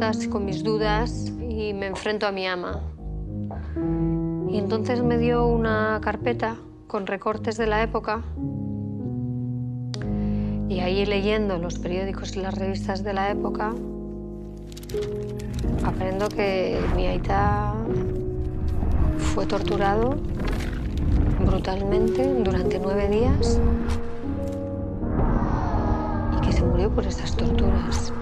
preguntas, con mis dudas y me enfrento a mi ama. Y entonces me dio una carpeta con recortes de la época y ahí leyendo los periódicos y las revistas de la época aprendo que mi aita fue torturado brutalmente durante 9 días y que se murió por esas torturas.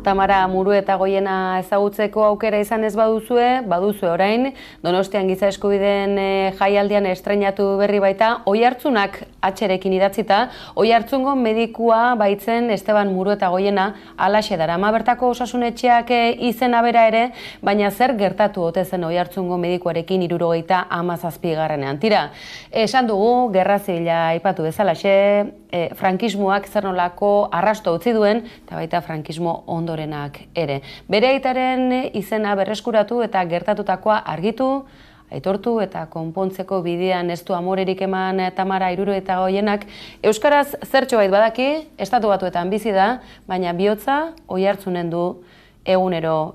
Tamara Muruetagoiena ezagutzeko aukera izan ez baduzue orain, Donostian giza eskubideen jaialdian estreinatu berri baita, Oihartzunak atxerekin idatzita, Oihartzungo medikua baitzen Esteban Muruetagoiena alaxe darama bertako osasunetxeak izena bera ere, baina zer gertatu ote zen Oihartzungo medikuarekin 77. Tira, esan dugu, gerra zibila aipatu bezalaxe, frankismoak zer nolako arrasto utzi duen, eta baita frankismo ondorenak ere. Bere aitaren izena berreskuratu eta gertatutakoa argitu, aitortu eta konpontzeko bidean ez du amorerik eman Tamara Muruetagoienak. Euskaraz zertxo bait badaki, Estatu Batuetan bizi da, baina bihotza Oihartzunen du egunero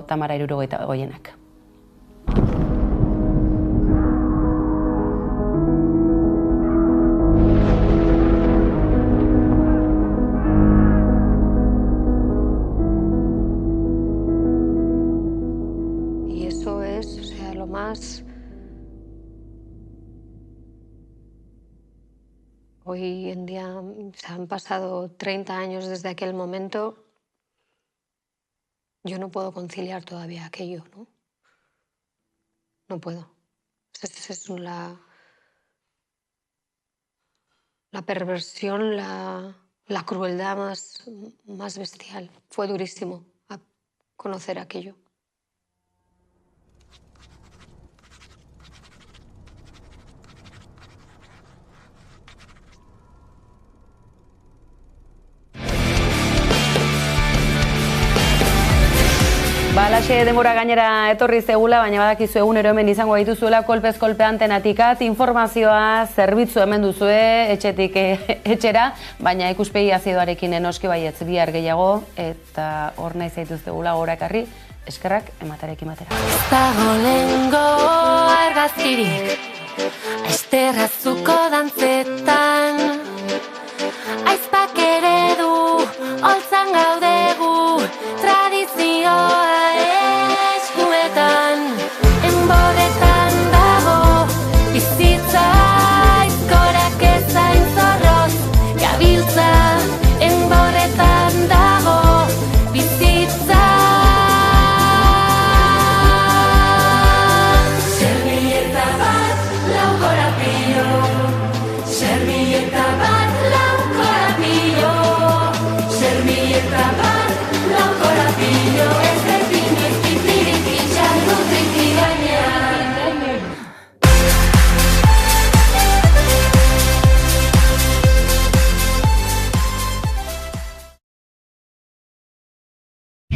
Tamara Muruetagoienak. Hoy en día se han pasado 30 años desde aquel momento. Yo no puedo conciliar todavía aquello, ¿no? No puedo. Esa es la perversión, la crueldad más bestial. Fue durísimo conocer aquello. Alaxe denbora gainera etorri zegula, baina badakizu egunero hemen izango dituzuela kolpez kolpe antenatikat, informazioa, zerbitzu hemen duzue, etxetik etxera, baina ikuspegi azidoarekin enoski baietz bihar gehiago, eta hor nahi zaituztegula gora ekarri, eskerrak ematarekin batera. Ez dago lehengo argazkirik, aizterrazuko dantzetan, aizpak ere du, holtzan gaudegu, tradizioa eskuetan, enborretan dago, bizitza aizkorak ezain zorroz, gabiltza, enborretan dago, bizitza. Servieta bat, lau korapio, servieta bat, lau korapio, servieta bat, lau korapio, ez repin, ez pipirik, itxaldu triki gainean.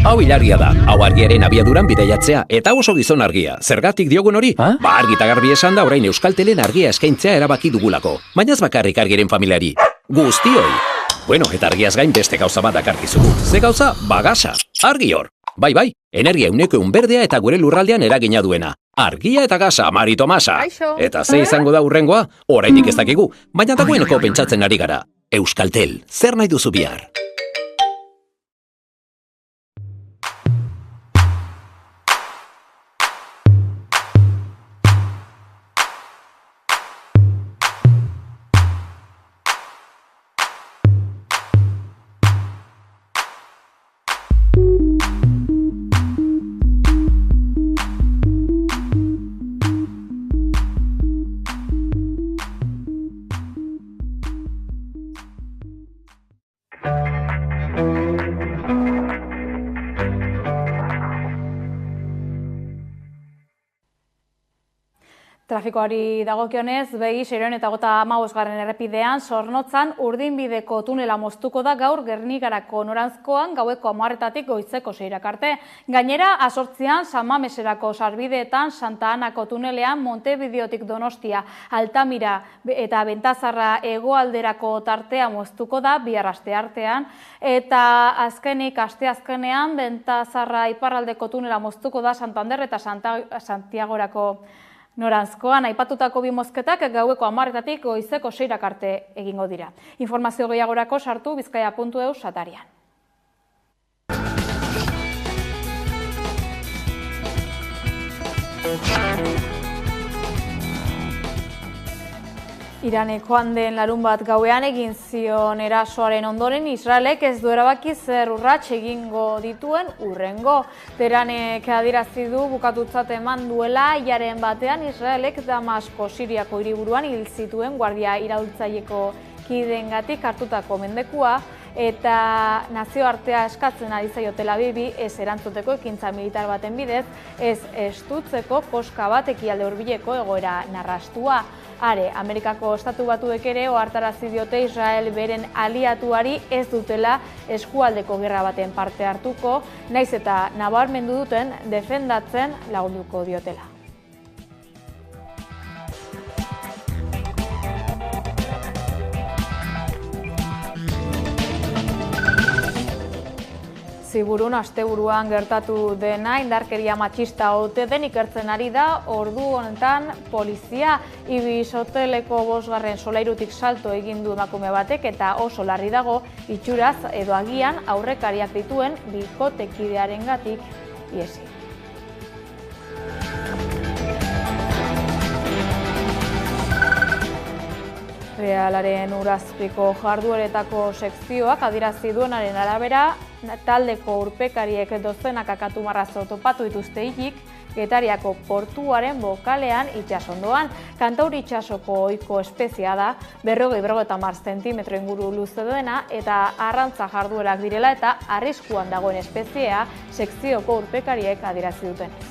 Hau ilargia da, hau argiaren abiaduran bidaiatzea, eta oso gizon argia. Zergatik diogun hori? Ba argi eta garbi esan da orain Euskaltelen argia eskaintzea erabaki dugulako. Baina ez bakarrik argiaren familiari. Guztioi! Bueno, eta argiaz gain beste gauza bat dakarkizugu. Ze gauza? Bagasa. Argi hor. Bai, energia 100% berdea eta gure lurraldean eragina duena. Argia eta gasa, Mari Tomasa. Eta ze izango da hurrengoa? Oraindik ez dakigu, baina dagoeneko pentsatzen ari gara. Euskaltel, zer nahi duzu bihar? Trafikoari dagokionez, begi 655. Errepidean, Zornotzan urdinbideko tunela moztuko da gaur Gernikarako noranzkoan gaueko 10:00 goizeko 6:00 arte. Gainera, 8:00 San Mameserako sarbideetan Santa Anako tunelean Montevideotik Donostia, Altamira eta Bentazarra hegoalderako tartea moztuko da bihar asteartean, eta azkenik asteazkenean Bentazarra iparraldeko tunela moztuko da Santander eta Santiagorako noranzkoan. Aipatutako bi mozketak gaueko 10:00 goizeko 6:00 arte egingo dira. Informazio gehiagorako sartu bizkaia.eus atarian. Iranek joan den larunbat gauean egin zion erasoaren ondoren Israelek ez du erabaki zer urrats egingo dituen hurrengo. Teheranek adierazi du bukatutzat eman duela hilaren batean Israelek Damasko Siriako hiriburuan hil zituen guardia iraultzaileko kideengatik hartutako mendekua, eta nazioartea eskatzen ari zaio Tel Avivi ez erantzuteko ekintza militar baten bidez, ez estutzeko koska bat ekialde hurbileko egoera narrastua. Are, Amerikako Estatu Batuek ere ohartarazi diote Israel beren aliatuari ez dutela eskualdeko gerra baten parte hartuko, naiz eta nabarmendu duten defendatzen lagunduko diotela. Ziburun asteburuan gertatu dena indarkeria matxista ote den ikertzen ari da ordu honetan polizia. Ibis hoteleko 5. solairutik salto egin du emakume batek eta oso larri dago itxuraz edo agian aurrekariak dituen bikotekidearengatik iesi. Realaren Urazpiko jardueretako sekzioak adierazi duenaren arabera, taldeko urpekariek dozenak akatumarrazo topatu dituzte hilik, Getariako portuaren bokalean itsasondoan. Kantauri itsasoko ohiko espezia da, 40-50 zentimetro inguru luze duena eta arrantza jarduerak direla eta arriskuan dagoen espeziea sekzioko urpekariek adierazi dutenez.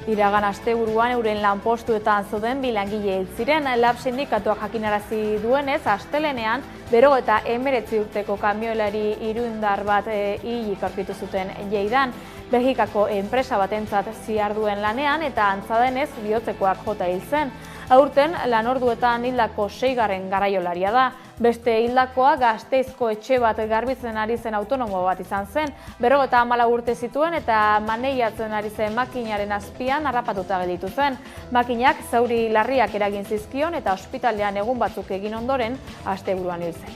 Iragan asteburuan euren lanpostuetan zeuden bi langile hil ziren. Lab sindikatuak jakinarazi duenez, astelenean 49 urteko kamioilari irundar bat hilik aurkitu zuten Lleidan. Belgikako enpresa batentzat ziharduen lanean eta antza denez bihotzekoak jota hil zen. Aurten lanorduetan hildako 6. garaiolaria da. Beste hildakoa Gasteizko etxe bat garbitzen ari zen autonomo bat izan zen. 54 urte zituen eta maneiatzen ari zen makinaren azpian harrapatuta gelditu zen. Makinak zauri larriak eragin zizkion eta ospitalean egun batzuk egin ondoren asteburuan hil zen.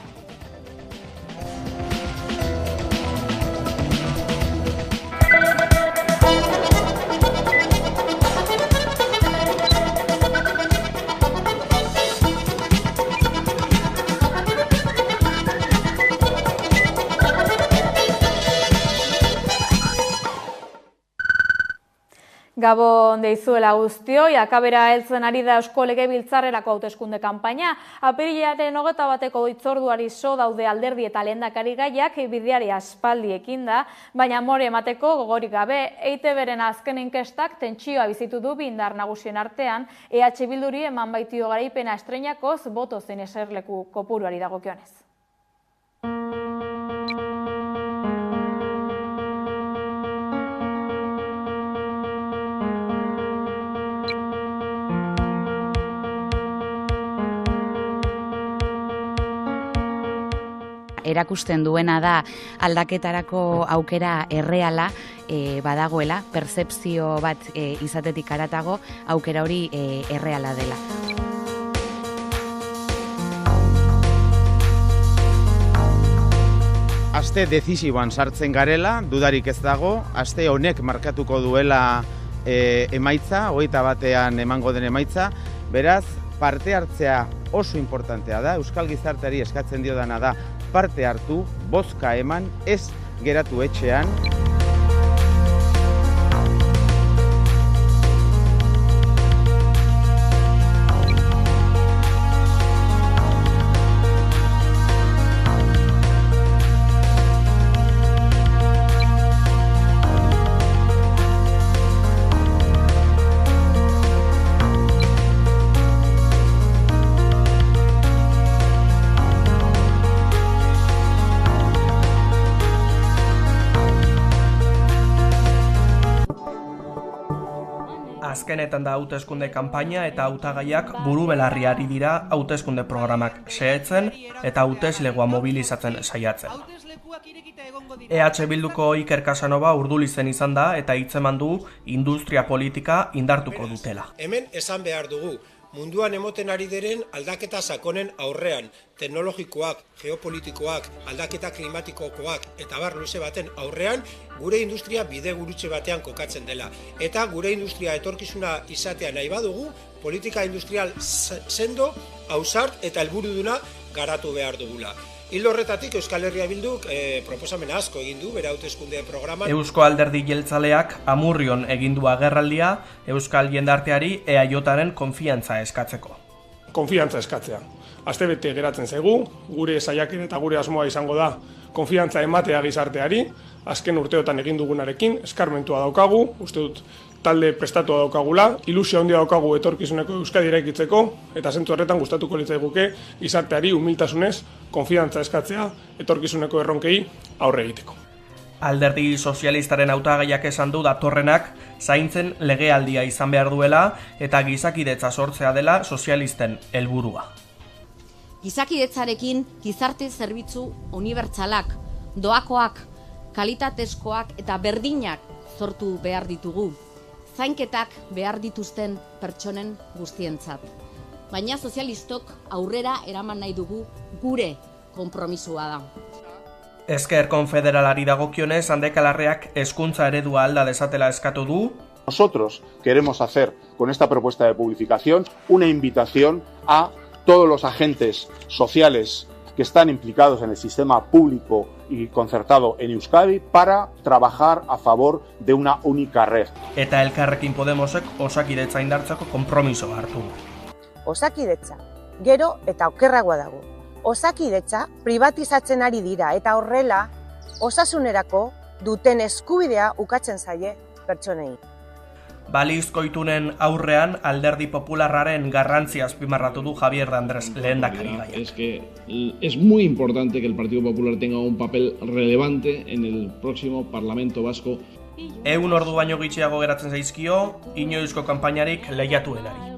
Gabon deizuela guztioi, akabera heltzen ari da Eusko Legebiltzarrerako hauteskunde kanpaina. Apirilaren 21 hitzorduari so daude alderdi eta lehendakari gaiak bideari aspaldi ekin da, baina amore emateko gogorik gabe. EITB-ren azken inkestak tentsioa bizitu du bi indar nagusien artean, EH Bilduri eman baitio garaipena estreinakoz boto zein eserleku kopuruari dagokionez. Erakusten duena da aldaketarako aukera erreala badagoela, pertzepzio bat izatetik haratago aukera hori erreala dela. Aste dezisiboan sartzen garela, dudarik ez dago, aste honek markatuko duela emaitza, 21ean emango den emaitza, beraz, parte hartzea oso importantea da, Euskal Gizarteari eskatzen diodana da, parte hartu, bozka eman, ez geratu etxean. Asteazkenetan da hauteskunde kanpaina eta hautagaiak buru belarri ari dira hauteskunde programak xehetzen eta hauteslegoa mobilizatzen saiatzen. EH Bilduko Iker Casanova Urdulizen izan da eta hitzeman du industria politika indartuko dutela. Hemen esan behar dugu, munduan emoten ari diren aldaketa sakonen aurrean, teknologikoak, geopolitikoak, aldaketa klimatikokoak eta bar luze baten aurrean, gure industria bide gurutze batean kokatzen dela. Eta gure industria etorkizuna izatea nahi badugu, politika industrial sendo, ausart eta helburuduna garatu behar dugula. Ildo horretatik Euskal Herria Bilduk proposamen asko egin du bere hauteskunde programan. Eusko Alderdi Jeltzaleak Amurrion egin du agerraldia Euskal jendarteari EAJaren konfiantza eskatzeko. Konfiantza eskatzea. Astebete geratzen zaigu, gure saiakera eta gure asmoa izango da konfiantza ematea gizarteari, azken urteotan egin dugunarekin, eskarmentua daukagu, uste dut talde prestatua daukagula, ilusio handia daukagu etorkizuneko Euskadi eraikitzeko, eta zentzu horretan gustatuko litzaiguke gizarteari humiltasunez konfiantza eskatzea etorkizuneko erronkei aurre egiteko. Alderdi sozialistaren hautagaiak esan du datorrenak zaintzen legealdia izan behar duela eta gizakidetza sortzea dela sozialisten helburua. Gizakidetzarekin gizarte zerbitzu unibertsalak, doakoak, kalitatezkoak eta berdinak sortu behar ditugu. Zainketak behar dituzten pertsonen guztientzat. Baina sozialistok aurrera eraman nahi dugu gure konpromisua da. Ezker konfederalari dagokionez, Handekalarreak hezkuntza eredua alda dezatela eskatu du. Nosotros queremos hacer con esta propuesta de publificación una invitación a todos los agentes sociales que están implicados en el sistema público y concertado en Euskadi para trabajar a favor de una única red. Eta Elkarrekin Podemosek osakidetza indartzeko konpromiso hartu. Osakidetza, gero eta okerragoa dago. Osakidetza privatizatzen ari dira eta horrela osasunerako duten eskubidea ukatzen zaie pertsonei. Balizko itunen aurrean Alderdi Popularraren garrantzia azpimarratu du Javier de Andrés lehendakari. Es que es muy importante que el Partido Popular tenga un papel relevante en el próximo Parlamento Vasco. 100 ordu baino gutxiago geratzen zaizkio inoizko kanpainarik lehiatuenari.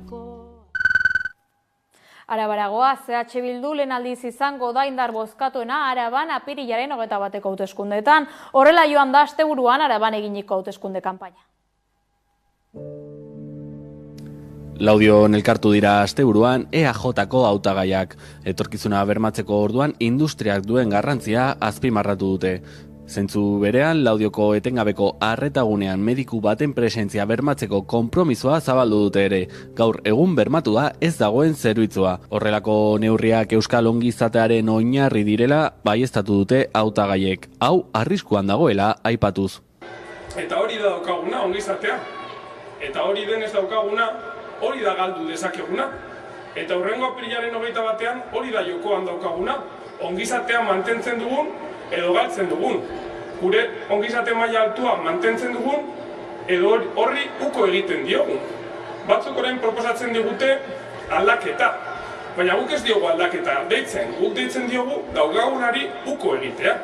Arabaragoa, CH Bildu lehen aldiz izango da indar bozkatuena Araban apirilaren 21 hauteskundeetan. Horrela joan da asteburuan Araban eginiko hauteskunde kanpaina. Laudion elkartu dira asteburuan EAJko hautagaiak. Etorkizuna bermatzeko orduan industriak duen garrantzia azpimarratu dute. Zentzu berean, Laudioko etengabeko arretagunean mediku baten presentzia bermatzeko konpromisoa zabaldu dute ere. Gaur egun bermatu da ez dagoen zerbitzua. Horrelako neurriak euskal ongizatearen oinarri direla baieztatu dute hautagaiek. Hau arriskuan dagoela aipatuz. Eta hori da daukaguna ongizatea. Eta hori denez daukaguna, hori da galdu dezakeguna. Eta hurrengo apirilaren 21 hori da jokoan daukaguna. Ongizatea mantentzen dugun edo galtzen dugun. Gure ongizate maila altua mantentzen dugun edo horri uko egiten diogun. Batzuk orain proposatzen digute aldaketa. Baina guk ez diogu aldaketa deitzen. Guk deitzen diogu daukagunari uko egitea.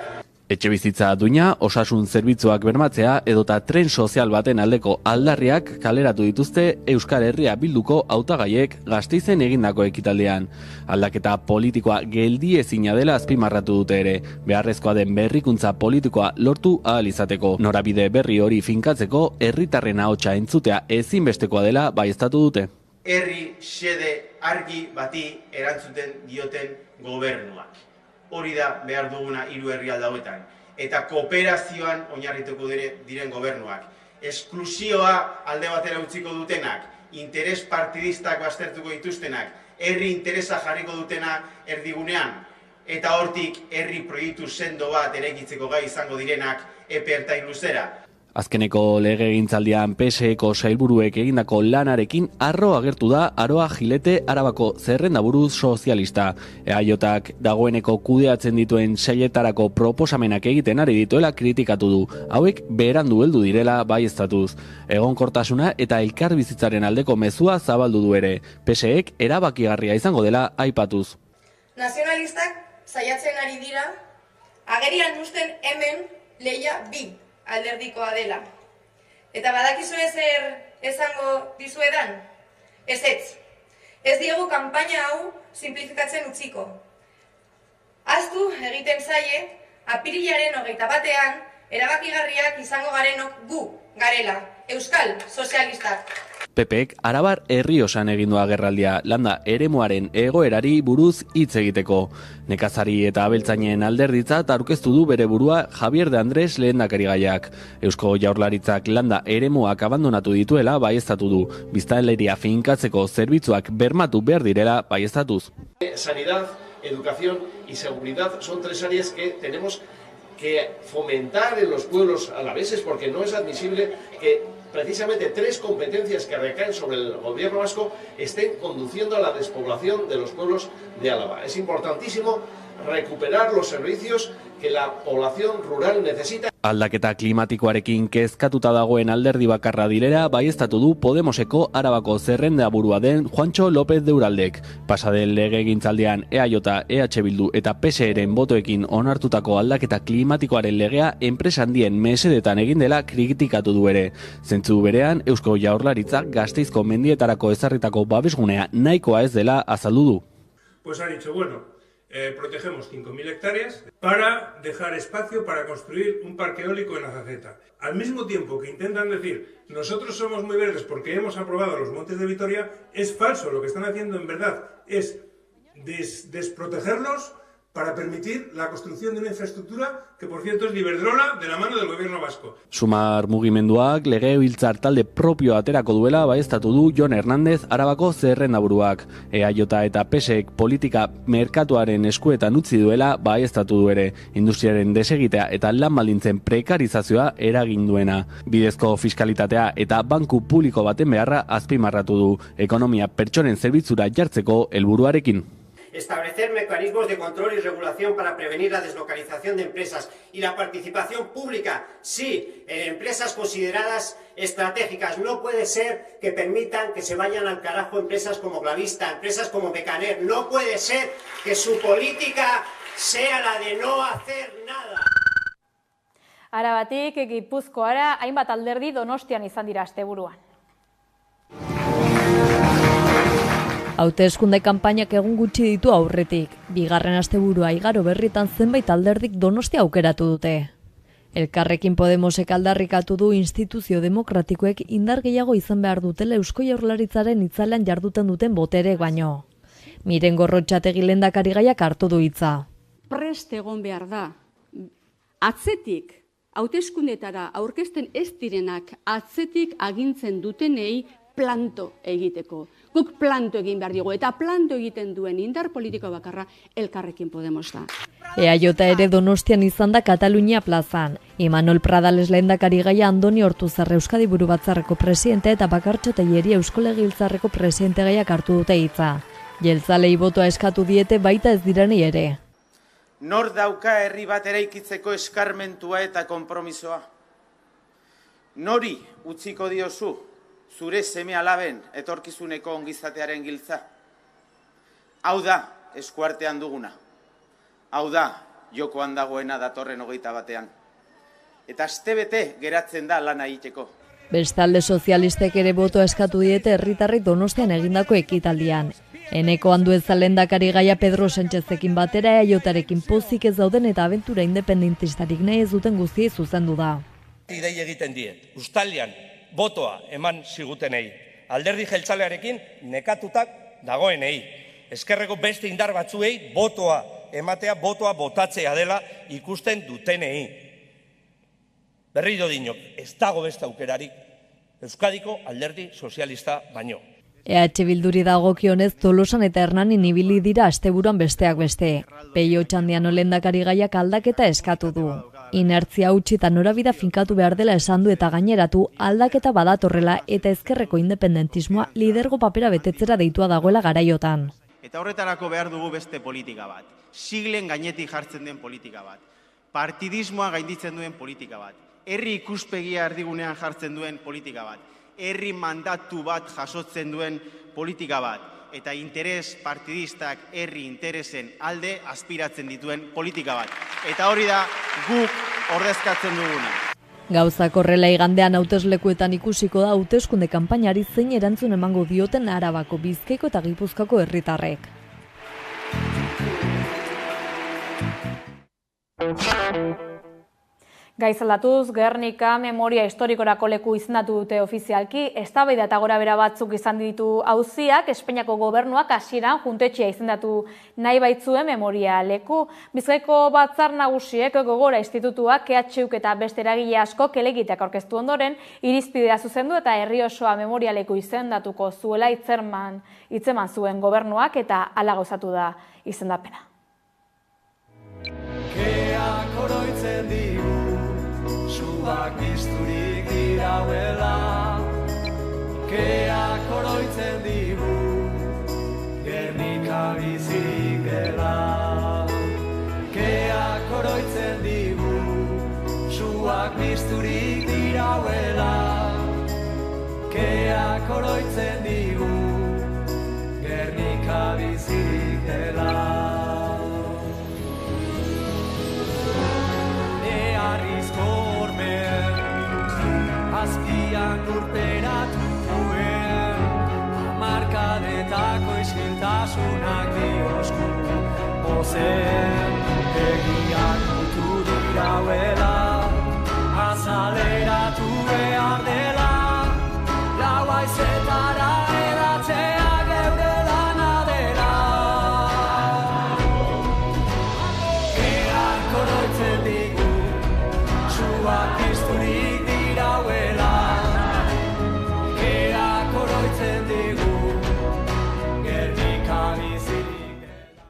Etxebizitza duina, osasun zerbitzuak bermatzea edota tren sozial baten aldeko aldarriak kaleratu dituzte Euskal Herria Bilduko hautagaiek Gasteizen egindako ekitaldean. Aldaketa politikoa geldiezina dela azpimarratu dute ere, beharrezkoa den berrikuntza politikoa lortu ahal izateko. Norabide berri hori finkatzeko herritarren ahotsa entzutea ezinbestekoa dela baieztatu dute. Herri xede argi bati erantzuten dioten gobernuak. Hori da behar duguna 3 herrialde hauetan. Eta kooperazioan oinarrituko diren gobernuak. Esklusioa alde batera utziko dutenak, interes partidistak baztertuko dituztenak, herri interesa jarriko dutena erdigunean, eta hortik herri proiektu sendo bat eraikitzeko gai izango direnak epe ertain luzera. Azkeneko legegintzaldian PSeko sailburuek egindako lanarekin harro agertu da Aroa Gilete Arabako zerrendaburu sozialista. EAJak dagoeneko kudeatzen dituen sailetarako proposamenak egiten ari dituela kritikatu du. Hauek berandu heldu direla baieztatuz. Egonkortasuna eta elkarbizitzaren aldeko mezua zabaldu du ere. PSek erabakigarria izango dela aipatuz. Nazionalistak saiatzen ari dira, agerian uzten hemen lehia bi alderdikoa dela. Eta badakizue zer esango dizuedan? Ez. Ez diegu kanpaina hau simplifikatzen utziko. Ahaztu egiten zaie, apirilaren 21ean erabakigarriak izango garenok gu garela, Euskal Sozialistak. PPek Arabar Errioxan egin du agerraldia landa eremuaren egoerari buruz hitz egiteko. Nekazari eta abeltzainen alderditzat aurkeztu du bere burua Javier de Andrés lehendakarigaiak. Eusko Jaurlaritzak landa eremuak abandonatu dituela baieztatu du. Biztanleria finkatzeko zerbitzuak bermatu behar direla baieztatuz. Sanidad, educación y seguridad son 3 áreas que tenemos que fomentar en los pueblos alaveses, porque no es admisible que precisamente 3 competencias que recaen sobre el gobierno vasco estén conduciendo a la despoblación de los pueblos de Álava. Es importantísimo recuperar los servicios que la población rural necesita. Aldaketa klimatikoarekin kezkatuta dagoen alderdi bakarra direla baieztatu du Podemoseko Arabako zerrendaburua den Juantxo López de Uraldek. Pasaden legegintzaldian EAJ, EH Bildu eta PSeren botoekin onartutako aldaketa klimatikoaren legea enpresa handien mesedetan egin dela kritikatu du ere. Zentzu berean, Eusko Jaurlaritzak Gasteizko mendietarako ezarritako babesgunea nahikoa ez dela azaldu du. Pues ha dicho, bueno, protegemos 5.000 hectáreas para dejar espacio para construir un parque eólico en Azazeta. Al mismo tiempo que intentan decir, nosotros somos muy verdes porque hemos aprobado los montes de Vitoria, es falso. Lo que están haciendo en verdad es desprotegerlos para permitir la construcción de una infraestructura que, por cierto, es de Iberdrola de la mano del gobierno vasco. Sumar mugimenduak legebiltzar talde propio aterako duela baieztatu du Jon Hernández Arabako zerrendaburuak. EAJ eta PSek politika merkatuaren eskuetan utzi duela baieztatu du ere. Industriaren desegitea eta lan baldintzen prekarizazioa eragin duena. Bidezko fiskalitatea eta banku publiko baten beharra azpimarratu du. Ekonomia pertsonen zerbitzura jartzeko helburuarekin. Establecer mecanismos de control y regulación para prevenir la deslocalización de empresas y la participación pública, sí, en empresas consideradas estratégicas. No puede ser que permitan que se vayan al carajo empresas como Glavista, empresas como Mecaner. No puede ser que su política sea la de no hacer nada. Arabatik, Gipuzkoara, hainbat alderdi Donostian izan dira asteburuan. Hauteskunde kanpainak egun gutxi ditu aurretik. Bigarren asteburua igaro berritan zenbait alderdik Donostia aukeratu dute. Elkarrekin Podemosek aldarrikatu du instituzio demokratikoek indar gehiago izan behar dutela Eusko Jaurlaritzaren itzalean jarduten duten botere baino. Miren Gorrotxategi lehendakarigaiak hartu du hitza. Prest egon behar da. Atzetik, hauteskundetara aurkezten ez direnak atzetik agintzen dutenei planto egiteko. Guk planto egin behar digu, eta planto egiten duen indar politiko bakarra Elkarrekin Podemos da. EAJ ere Donostian izan da Katalunia plazan. Imanol Pradales lehendakarigaia Andoni Ortuzar Euskadi Burubatzarreko presidente eta Bakartxo Telleria Eusko Legebiltzarreko presidente gaiak hartu dute hitza. Jeltzalei botoa eskatu diete baita ez direnei ere. Nor dauka herri bat eraikitzeko eskarmentua eta konpromisoa? Nori utziko diozu zure seme alaben etorkizuneko ongizatearen giltza? Hau da eskuartean duguna. Hau da jokoan dagoena datorren 21ean. Eta astebete geratzen da lana egiteko. Bestalde sozialistek ere botoa eskatu diete herritarrek Donostian egindako ekitaldian. Eneko Andueza lehendakarigaia Pedro Sánchezekin batera EAJarekin pozik ez dauden eta abentura independentistarik nahi ez duten guztiei zuzendu da. Idei egiten diet, uztailean botoa eman zigutenei, alderdi jeltzalearekin nekatutak dagoenei, ezkerreko beste indar batzuei botoa ematea, botoa botatzea dela ikusten dutenei. Berriro dinok, ez dago beste aukerarik Euskadiko alderdi sozialista baino. EH Bilduri dagokionez Tolosan eta Hernanin ibili dira asteburuan besteak beste. Peio Txandiano lehendakarigaiak aldaketa eskatu du. Inertzia utzi eta norabida finkatu behar dela esan du eta gaineratu aldaketa badatorrela eta ezkerreko independentismoa lidergo papera betetzera deitua dagoela garaiotan. Eta horretarako behar dugu beste politika bat. Siglen gainetik jartzen den politika bat. Partidismoa gainditzen duen politika bat. Herri ikuspegia erdigunean jartzen duen politika bat. Herri mandatu bat jasotzen duen politika bat. Eta interes partidistak herri interesen alde aspiratzen dituen politika bat. Eta hori da guk ordezkatzen duguna. Gauzak horrela igandean hauteslekuetan ikusiko da hauteskunde kanpainari zein erantzun emango dioten Arabako, Bizkaiko eta Gipuzkoako herritarrek. Gaizaldatuz, Gernika memoria historikorako leku izendatu dute ofizialki, eztabaida eta gorabehera batzuk izan ditu auziak, Espainiako gobernuak hasieran juntetxea izendatu nahi baitzuen memoria leku. Bizkaiko batzar nagusiek Gogora Institutuak, EHUk eta beste eragile asko helegiteak aurkeztu ondoren, irizpidea zuzendu eta herri osoa memoria leku izendatuko zuela hitzeman zuen gobernuak eta hala gauzatu da izendapena. Keak oroitzen digu, suak bizturik dirauela. Keak oroitzen digu, Gernika bizirik dela. Keak oroitzen digu, suak bizturik dirauela. Keak oroitzen digu, Gernika bizirik dela. Azpian urperatu duen, hamarkadetako iskiltasunak diosku pozen, egiak mutu dirauela, azaleratu behar dela, lau haizetara edatzea geure lana dela. Keak oroitzen digu, suak pizturik dirauela, keak oroitzen digu, Gernika bizirik dela.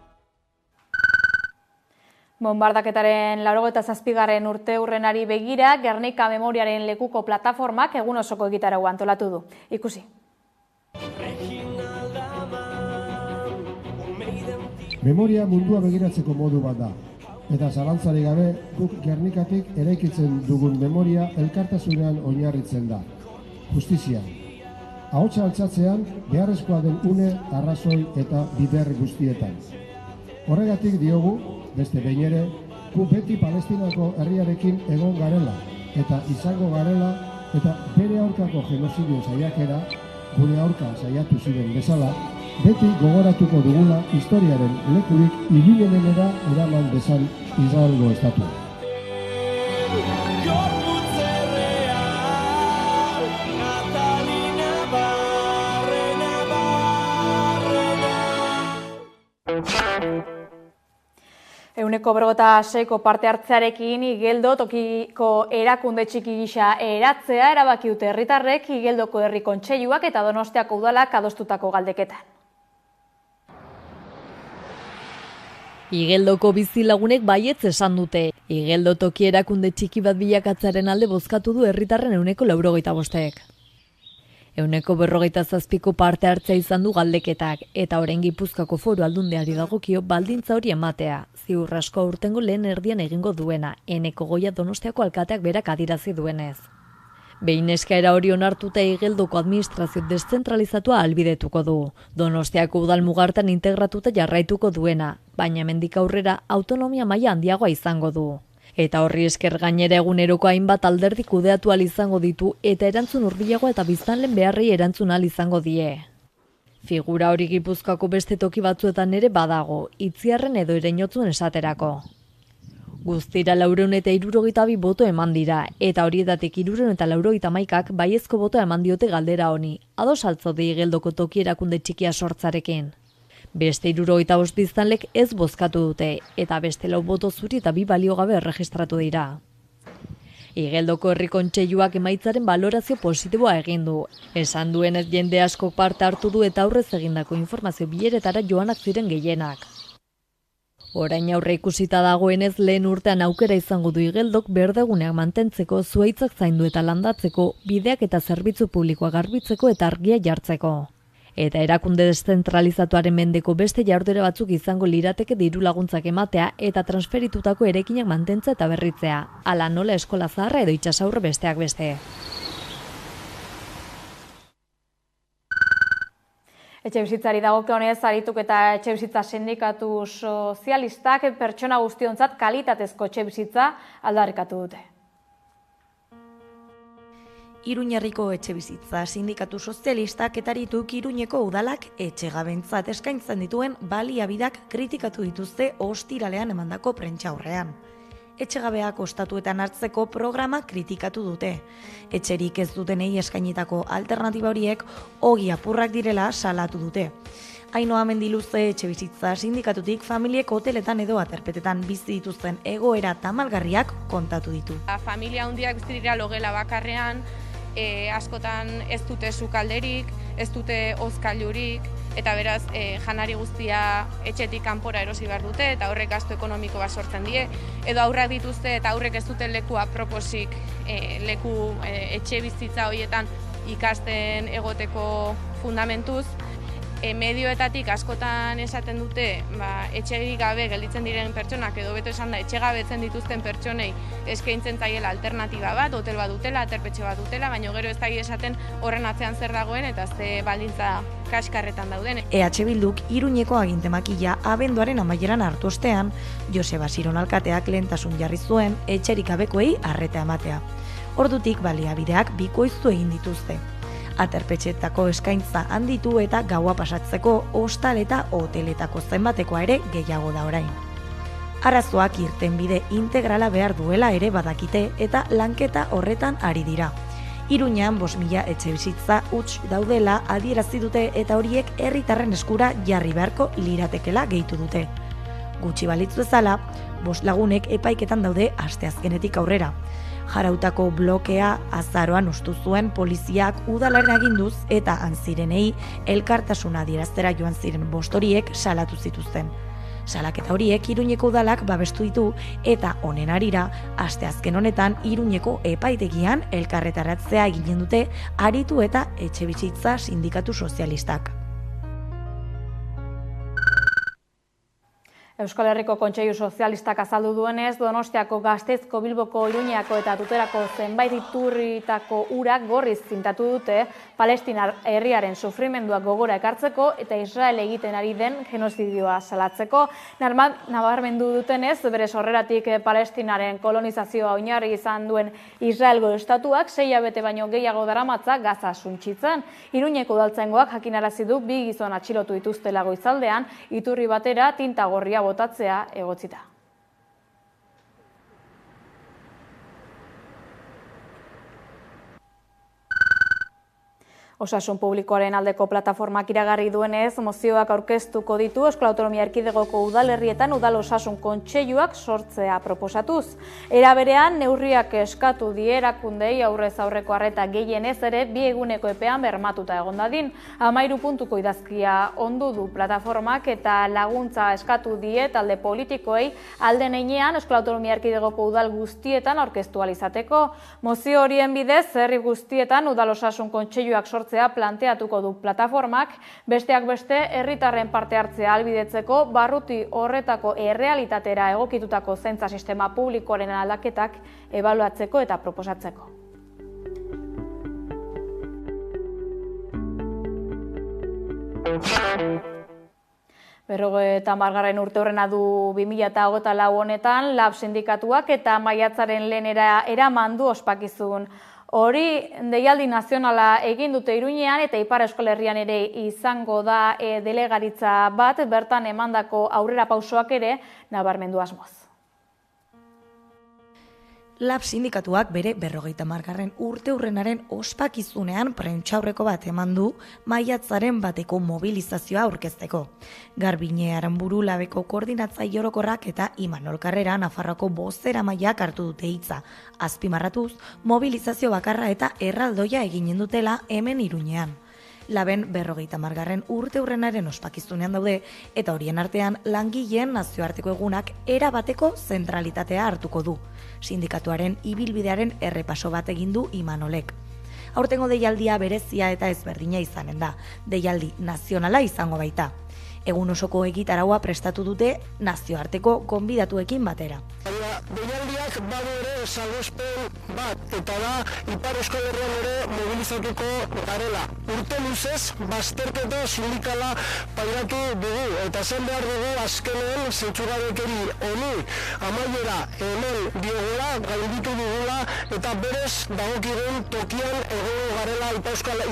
Bonbardaketaren 87. urteurrenari begira, Gernika memoriaren lekuko plataformak egun osoko egitaragua antolatu du. Ikusi. Memoria mundua begiratzeko modu bat da. Eta zalantzari gabe, guk Gernikatik eraikitzen dugun memoria elkartasunean oinarritzen da. Justizia. Ahotsa altzatzean beharrezkoa den une, arrazoi eta bider guztietan. Horregatik diogu, beste behin ere, gu beti Palestinako herriarekin egon garela eta izango garela eta bere aurkako genozidio saiakera, gure aurka saiatu ziren bezala, beti gogoratuko dugula historiaren lekurik ibilmenera eraman dezan Israelgo estatua. Euneko 56ko parte hartzearekin Igeldo tokiko erakunde txiki gisa eratzea erabaki dute herritarrek Igeldoko herri kontseiluak eta Donostiako udalak adostutako galdeketan. Igeldoko bizilagunek baietz esan dute. Igeldo toki erakunde txiki bat bilakatzaren alde bozkatu du herritarren euneko 85ek. Euneko 47ko parte hartzea izan du galdeketak, eta orain Gipuzkoako Foru Aldundiari dagokio baldintza hori ematea. Ziur asko aurtengo lehen erdian egingo duena, Eneko Goia Donostiako alkateak berak adierazi duenez. Behin eskaera hori onartuta Igeldoko administrazio deszentralizatua ahalbidetuko du. Donostiako udal mugartan integratuta jarraituko duena, baina hemendik aurrera autonomia maila handiagoa izango du. Eta horri esker gainera eguneroko hainbat alderdi kudeatu ahal izango ditu eta erantzun hurbilagoa eta biztanleen beharrei erantzun ahal izango die. Figura hori Gipuzkoako beste toki batzuetan ere badago, Itziarren edo Ereinotzun esaterako. Guztira 462 boto eman dira, eta horietatik 491ak baiezko botoa eman diote galdera honi, ados altzaude Igeldoko toki erakunde txikia sortzarekin. Beste 75 biztanlek ez bozkatu dute, eta beste 4 boto zuri eta 2 baliogabe erregistratu dira. Igeldoko herri kontseiluak emaitzaren balorazio positiboa egin du. Esan duenez jende asko parte hartu du eta aurrez egindako informazio bileretara joanak ziren gehienak. Orain aurre ikusita dagoenez lehen urtean aukera izango du Igeldok berdeguneak mantentzeko, zuhaitzak zaindu eta landatzeko, bideak eta zerbitzu publikoa garbitzeko eta argia jartzeko. Eta erakunde deszentralizatuaren mendeko beste jarduera batzuk izango lirateke diru laguntzak ematea eta transferitutako eraikinak mantentza eta berritzea, hala nola eskola zaharra edo itsasaurre besteak beste. Etxebizitzari dagokionez arituk eta etxebizitza sindikatu sozialistak pertsona guztiontzat kalitatezko etxebizitza aldarrikatu dute. Iruñerriko Etxebizitza Sindikatu Sozialistak eta Arituk Iruñeko udalak etxegabentzat eskaintzen dituen baliabideak kritikatu dituzte ostiralean emandako prentsaurrean. Etxegabeak ostatuetan hartzeko programa kritikatu dute. Etxerik ez dutenei eskainitako alternatiba horiek ogi apurrak direla salatu dute. Ainhoa Mendiluze Etxebizitza Sindikatutik familiek hoteletan edo aterpetetan bizi dituzten egoera tamalgarriak kontatu ditu. Familia handiak bizi dira logela bakarrean, askotan ez dute sukalderik, ez dute hozkailurik, eta beraz janari guztia etxetik kanpora erosi behar dute eta horrek gastu ekonomiko bat sortzen die, edo aurrak dituzte eta aurrek ez dute leku aproposik leku etxe bizitza horietan ikasten egoteko fundamentuz. Medioetatik askotan esaten dute etxerik gabe gelditzen diren pertsonak edo beto esan da etxegabetzen dituzten pertsonei eskaintzen zaiela alternatiba bat, hotel bat dutela, aterpetxe bat dutela, baina gero ez da esaten horren atzean zer dagoen eta ze baldintza kaskarretan dauden. EH Bilduk Iruñeko agintemakila abenduaren amaieran hartu ostean, Joseba Siron alkateak lehentasun jarri zuen etxerik gabekoei arreta ematea. Ordutik baliabideak bikoiztu egin dituzte. Aterpetxetako eskaintza handitu eta gaua pasatzeko hostal eta hoteletako zenbatekoa ere gehiago da orain. Arazoak irtenbide integrala behar duela ere badakite eta lanketa horretan ari dira. Iruñan 5.000 etxebizitza huts daudela adierazi dute eta horiek herritarren eskura jarri beharko liratekela gehitu dute. Gutxi balitz bezala, 5 lagunek epaiketan daude asteazkenetik aurrera. Jarautako blokea azaroan ustu zuen poliziak udalaren aginduz eta antzirenei elkartasuna adieraztera joan ziren 5 horiek salatu zituzten. Salaketa horiek Iruñeko udalak babestu ditu eta honen harira asteazken honetan Iruñeko epaitegian elkarretaratzea eginen dute Aritu eta Etxebizitza Sindikatu Sozialistak. Euskal Herriko Kontseilu Sozialistak azaldu duenez, Donostiako, Gasteizko, Bilboko, Iruñako eta Tuterako zenbait iturritako urak gorriz zintatu dute Palestinar herriaren sufrimenduak gogora ekartzeko eta Israel egiten ari den genozidioa salatzeko. Nabarmendu dutenez, bere sorreratik Palestinaren kolonizazioa oinarri izan duen Israelgo estatuak 6 hilabete baino gehiago daramatza Gaza suntsitzen. Iruñeko udaltzaingoak jakinarazi du 2 gizon atxilotu dituztela goizaldean, iturri batera tinta gorria botatzea egotzita. Osasun publikoaren aldeko plataformak iragarri duenez, mozioak aurkeztuko ditu Euskal Autonomia Erkidegoko udalerrietan udal osasun kontseiluak sortzea proposatuz. Era berean, neurriak eskatu die erakundei aurrez aurreko arreta gehienez ere 2 eguneko epean bermatuta egon dadin. 13 puntuko idazkia ondu du plataformak eta laguntza eskatu die talde politikoei alden heinean Euskal Autonomia Erkidegoko udal guztietan aurkeztu ahal izateko. Mozio horien bidez, herri guztietan udal osasun kontseiluak sortzea planteatuko du plataformak, besteak beste herritarren parte hartzea ahalbidetzeko barruti horretako errealitatera egokitutako zaintza sistema publikoaren aldaketak ebaluatzeko eta proposatzeko. Berrogeita margarren urte horrena du 2024 honetan, LAB sindikatuak eta maiatzaren lehenera eraman du ospakizun. Hori deialdi nazionala egin dute Iruñean eta Ipar Euskal Herrian ere izango da delegaritza bat, bertan emandako aurrera pausoak ere nabarmendu asmoz. LAB sindikatuak bere 50. urte hurrenaren ospakizunean prentsaurreko bat eman du maiatzaren bateko mobilizazioa aurkezteko. Garbine Aranburu LABeko koordinatzaile orokorrak eta Imanol Karrera Nafarroako bozeramaileak hartu dute hitza, azpimarratuz mobilizazio bakarra eta erraldoia eginen dutela hemen Iruñean. LABen 50. urte hurrenaren ospakizunean daude eta horien artean langileen nazioarteko egunak erabateko zentralitatea hartuko du. Sindikatuaren ibilbidearen errepaso bat egin du Imanolek. Aurtengo deialdia berezia eta ezberdina izanen da, deialdi nazionala izango baita. Egun osoko egitaraua prestatu dute nazioarteko gonbidatuekin batera. Deialdiak badu ere salbuespen bat, eta da Ipar Euskal Herrian ere mobilizatuko garela. Urte luzez, bazterketa sindikala pairatu dugu, eta zen behar dugu azkenen zentzugabekeri honi amaiera hemen diogula, gainditu dugula, eta berez dagokigun tokian egongo garela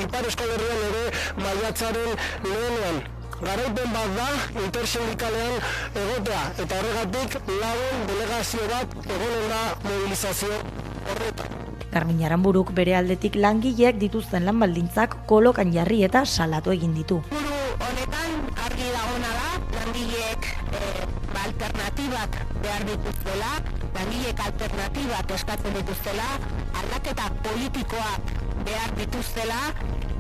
Ipar Euskal Herrian ere maiatzaren lehenean. Garaipen bat da intersindikalean egotea, eta horregatik lagun delegazio bat egonen da mobilizazio horretan. Garmin Aranburuk bere aldetik langileek dituzten lan baldintzak kolokan jarri eta salatu egin ditu. Honetan argi dagona da, langileek alternatibak behar dituztela, langileek alternatibak eskatzen dituztela, aldaketa politikoak behar dituztela,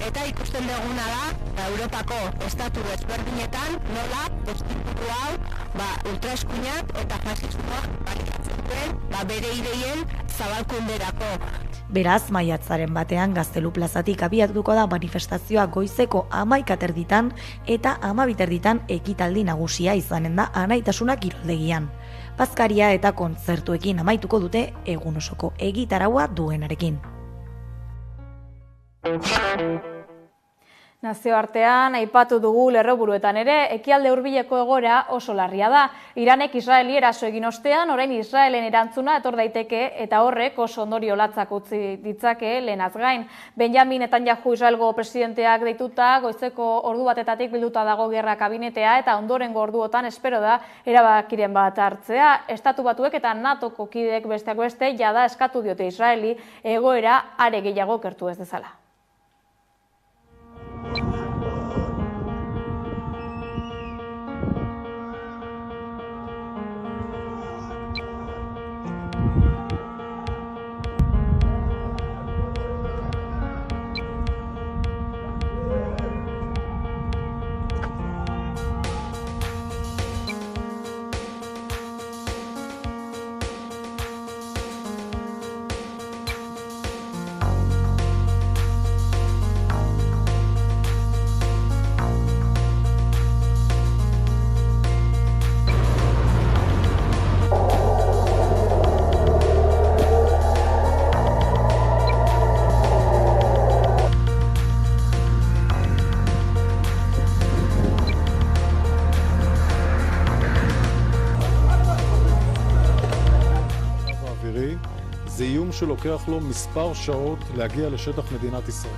eta ikusten duguna da, Europako estatu ezberdinetan, nola, institutu hau, ultraeskuinak eta fasismoak baliatzen duen, bere ideien zabalkunderako. Beraz, maiatzaren batean Gaztelu plazatik abiatuko da manifestazioa goizeko 11:00 eta 12:00 ekitaldi nagusia izanen da Anaitasuna kiroldegian. Bazkaria eta kontzertuekin amaituko dute egun osoko egitaraua duenarekin. Nazioartean, aipatu dugu lerroburuetan ere, ekialde hurbileko egoera oso larria da. Iranek Israeli eraso egin ostean, orain Israelen erantzuna etor daiteke eta horrek oso ondorio latzak utzi ditzake lehenaz gain. Benjamin Netanyahu Israelgo presidenteak deituta, goizeko ordu batetatik bilduta dago gerra kabinetea eta ondorengo orduotan espero da erabakiren bat hartzea. Estatu Batuek eta NATOko kideek besteak beste jada eskatu diote Israeli egoera are gehiago kertu ez dezala. זה איום שלוקח לו מספר שעות להגיע לשטח מדינת ישראל.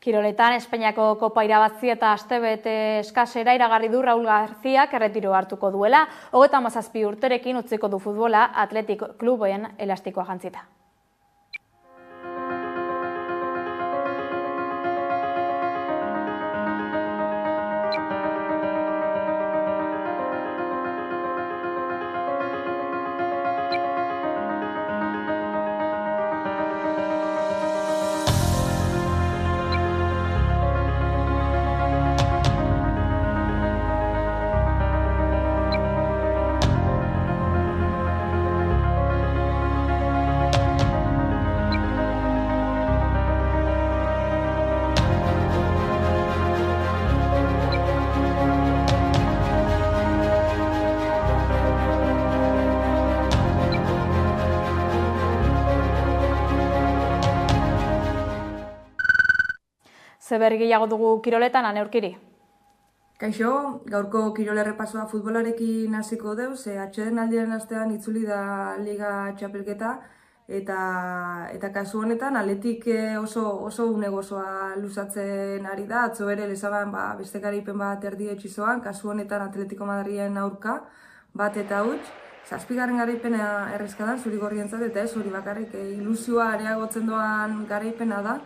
Kiroletan, Espainiako kopa irabazi eta astebete eskasera iragarri du Raúl Garziak erretiro hartuko duela, 37 urterekin utziko du futbola Athletic Kluben elastikoa jantzita. Zeber gehiago dugu kiroletan, Ane Urkiri. Kaixo, gaurko kirol errepasoa futbolarekin hasiko deu, ze atxeden aldiren astean itzuli da Liga Txapelketa, eta kasu honetan Athletic oso unegozoa luzatzen ari da, atzo ere lezaban beste garaipen bat erdietxizoan, kasu honetan Atletico Madriden aurka, bat eta huts, 7. garaipena errezkadan zuri-gorrientzat, eta ez hori bakarrik ilusioa areagotzen doan garaipena da,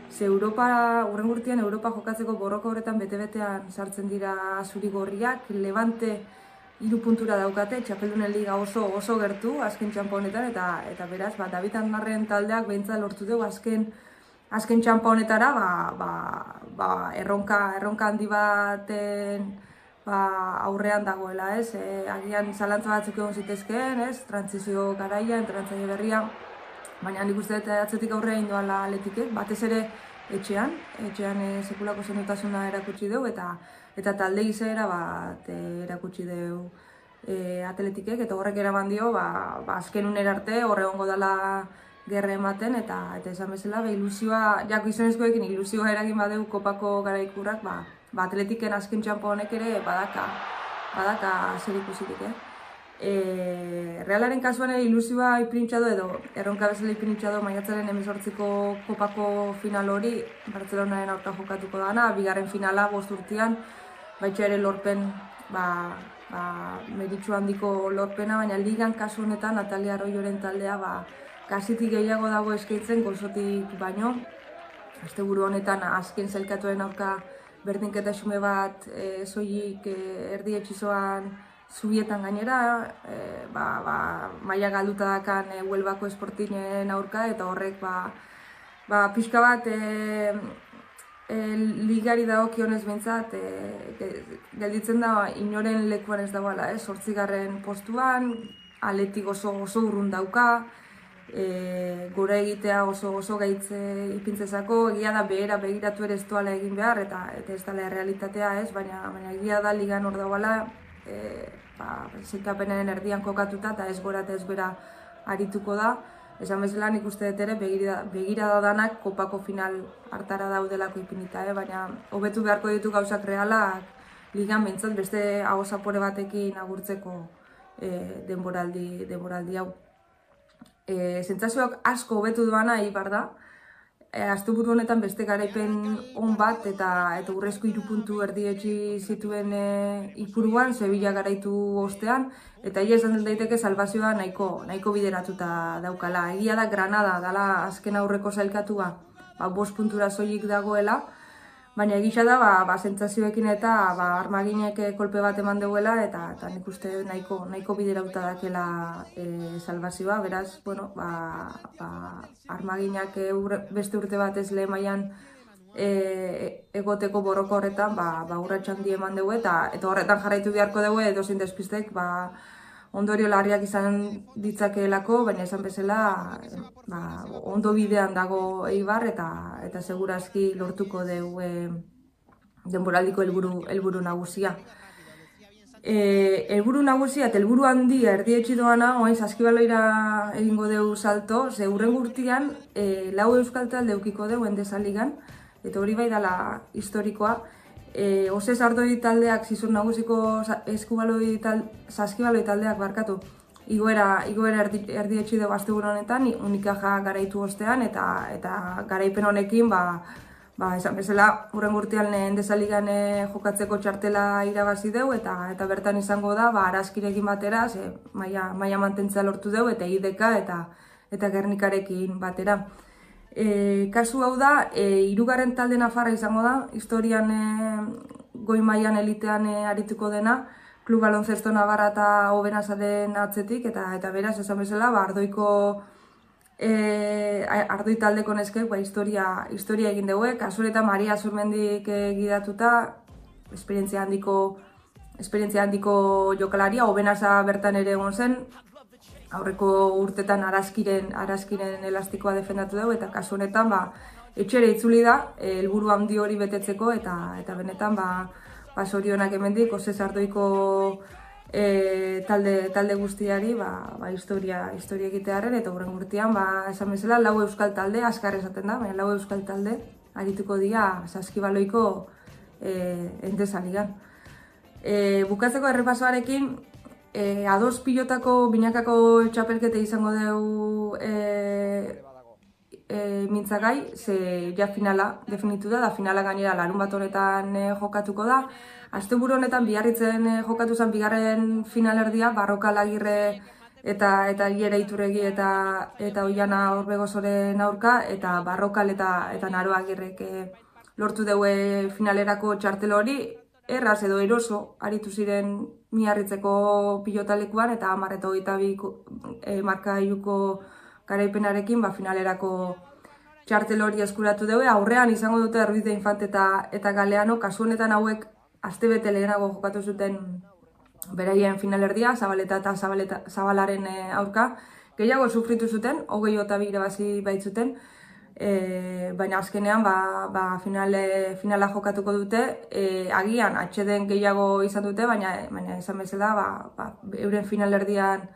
ze urren urtean Europa jokatzeko borroka horretan bete-betean sartzen dira zuri-gorriak, Levante 3 puntura daukate, Txapeldunen Liga oso gertu, azken txampa honetan, eta beraz, David Anmarren taldeak behintzat lortu dugu azken txampa honetara, erronka handi baten aurrean dagoela, ez? Agian zalantza batzuk egon zitezkeen, ez? Trantzizio garaia, entrenatzaile berria, baina nik uste dut atzetik aurrea indoala Athleticek, batez ere etxean sekulako sendotasuna erakutsi dugu eta talde izaera bat erakutsi dugu Atletikek, eta horrek eraman dio azken unera arte horre egongo dela gerra ematen, eta esan bezala ilusioa, jako gizonezkoekin ilusioa eragin badeu kopako garaikurrak, Atletiken azken txampo honek ere badaka zer ikusirik, Realaren kasuan ilusioa ipinitxado edo erronka bezala ipinitxado maiatzaren 18ko kopako final hori Bartzelonaren aurka jokatuko dana, bigarren finala 5 urtean, baitxa ere lorpen meritxu handiko lorpena, baina ligan kasu honetan Natalia Arroyoren taldea kasitik gehiago dago eskaintzen gozotik baino. Asteburu honetan azken zailkatuen aurka berdinketa xume bat soilik erdietxizoan zubietan gainera, maila galduta dakan Huelvako Esportinen aurka, eta horrek pixka bat ligari dagokionez behintzat gelditzen da inoren lekuan ez dagoela, 8. postuan, Atletik oso urrun dauka, gora egitea oso gaitze ipintzezako, egia da behera begiratu ere ez duala egin behar, eta ez dala realitatea ez, baina egia da ligan hor dagoela, zikapenen erdian kokatuta, eta ez gora eta ez bera arituko da. Esan bezala nik uste dut ere begirada danak kopako final hartara daudelako ipinita, baina hobetu beharko ditu gauzak realak ligan behintzat beste aho zapore batekin agurtzeko denboraldi hau. Sentsazioak asko hobetu duana Eibar da. Asteburu honetan beste garaipen on bat eta urrezko 3 puntu erdietsi zituen Ipuruan, Sevilla garaitu ostean, eta ia esan daiteke salbazioa nahiko bideratuta daukala. Egia da Granada dala azken aurreko sailkatua 5 puntura soilik dagoela, baina egisa da sentsazioekin eta Armaginek kolpe bat eman duela, eta nik uste nahiko bideratuta dakela salbazioa. Beraz, Armaginak beste urte bat ez lehen mailan egoteko borroko horretan urrats handi eman dugu, eta horretan jarraitu beharko dugu edozein despistek ondorio larriak izan ditzakeelako, baina esan bezala ondo bidean dago Eibar, eta segurazki lortuko dugu denboraldiko helburu nagusia. Helburu nagusia eta helburu handia erdietsi doana, oain Saskibaloira egingo dugu salto, ze hurrengo urtean 4 euskal talde edukiko dugu Endesa ligan, eta hori bai dela historikoa. Osez Ardoi taldeak, zizur nagusiko Saskibaloi taldeak barkatu, igoera erdietsi dugu asteburu honetan, Unikaja garaitu ostean, eta garaipen honekin, esan bezala, hurrengo urtean Endesa ligan jokatzeko txartela irabazi dugu, eta bertan izango da, Araskirekin batera, maila mantentzea lortu dugu, eta IDK eta Gernikarekin batera. Kasu hau da, 3. talde nafarra izango da, historian goi mailan elitean arituko dena, Klub Baloncesto Navarra eta Obenasaren atzetik, eta beraz, esan bezala, Ardoi taldeko neskek historia egin dugu, kasu eta Maria Zurmendik gidatuta, esperientzia handiko jokalaria, Obenasa bertan ere egon zen, aurreko urtetan araskiren elastikoa defendatu dugu, eta kasu honetan etxere itzuli da, helburu handi hori betetzeko, eta benetan zorionak hemendik, Osez Ardoiko talde guztiari historia egitearen, eta hurrengo urtean esan bezala 4 euskal talde, azkar esaten da, baina 4 euskal talde arituko dira Saskibaloiko Endesa ligan. Bukatzeko errepasoarekin, A2 pilotako binakako txapelkete izango dugu mintzagai, ze ja finala definitu da finala gainera larun bat honetan jokatuko da. Asteburu honetan Biarritzen jokatu zen bigarren finalerdia, Barrokal Agirre eta Liera Iturregi eta Oiana Orbegozoren aurka, eta Barrokal eta Naro Agirrek lortu dugu finalerako txartel hori, erraz edo eroso aritu ziren Miarritzeko pilotalekuan, eta 10 eta 22 markailuko garaipenarekin finalerako txartel hori eskuratu dugu. Aurrean izango dute Ruiz de Infante eta Galeano, kasu honetan hauek astebete lehenago jokatu zuten beraien finalerdia, Zabaleta eta Zabalaren aurka. Gehiago sufritu zuten, 22 irabazi baitzuten, baina azkenean finala jokatuko dute, agian atxeden gehiago izan dute, baina esan bezala euren finalerdian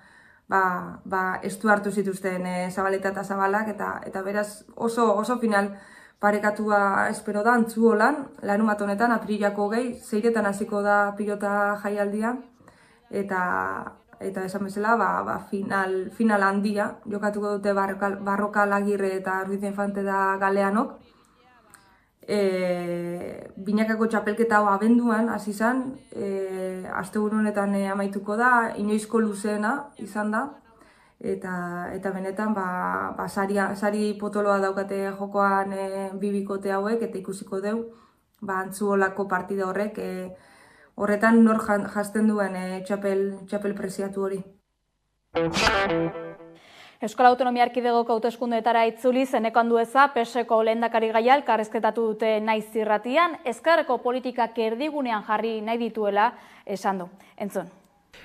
estu hartu zituzten Zabaleta eta Zabalak, eta beraz oso final parekatua espero da Antzuolan, larunbat honetan, apirilako 6 hasiko da pilota jaialdia, eta esan bezala final handia jokatuko dute Barrokal, Agirre eta Ruiz de Infante da Galeanok. Binakako txapelketa hau abenduan hasi izan, asteburu honetan amaituko da, inoizko luzeena izan da, eta benetan sari potoloa daukate jokoan bi bikote hauek, eta ikusiko deu Antzuolako partida horrek horretan nor jazten duen txapel preziatu hori. Euskal Autonomia Erkidegoko hauteskundeetara itzuli Eneko Andueza PSeko lehendakari gaia elkarrizketatu dute Naiz irratian, ezkerreko politikak erdigunean jarri nahi dituela esan du. Entzun.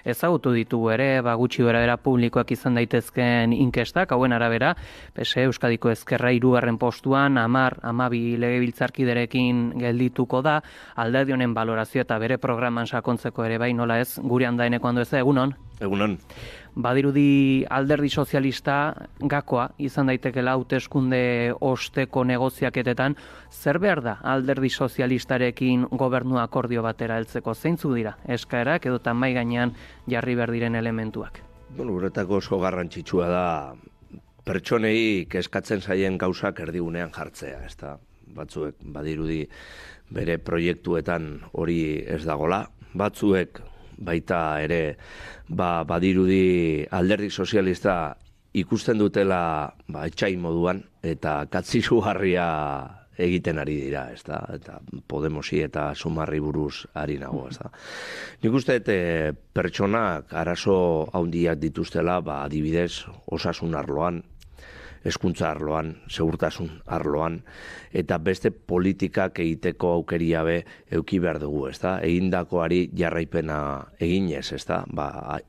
Ezagutu ditugu ere, gutxi gorabehera publikoak izan daitezkeen inkestak, hauen arabera, PSE Euskadiko Ezkerra 3. postuan, 10-12 legebiltzarkiderekin geldituko da, alderdi honen balorazio eta bere programan sakontzeko ere bai, nola ez, gurean da Eneko Andueza, egunon? Egunon. Badirudi alderdi sozialista gakoa izan daitekela hauteskunde osteko negoziaketetan, zer behar da alderdi sozialistarekin gobernu akordio batera heltzeko? Zeintzuk dira eskaerak edota mahai gainean jarri behar diren elementuak? Guretako oso garrantzitsua da pertsonei kezkatzen zaien gauzak erdigunean jartzea, ezta? Batzuek badirudi bere proiektuetan hori ez dagola, batzuek baita ere badirudi alderdi sozialista ikusten dutela etxai moduan eta katzizugarria egiten ari dira, ezta? Eta Podemosi eta Sumarri buruz ari nago, ezta? Nik uste pertsonak arazo handiak dituztela, adibidez, osasun arloan, hezkuntza arloan, segurtasun arloan, eta beste politikak egiteko aukeria be eduki behar dugu, ezta? Egindakoari jarraipena eginez, ezta?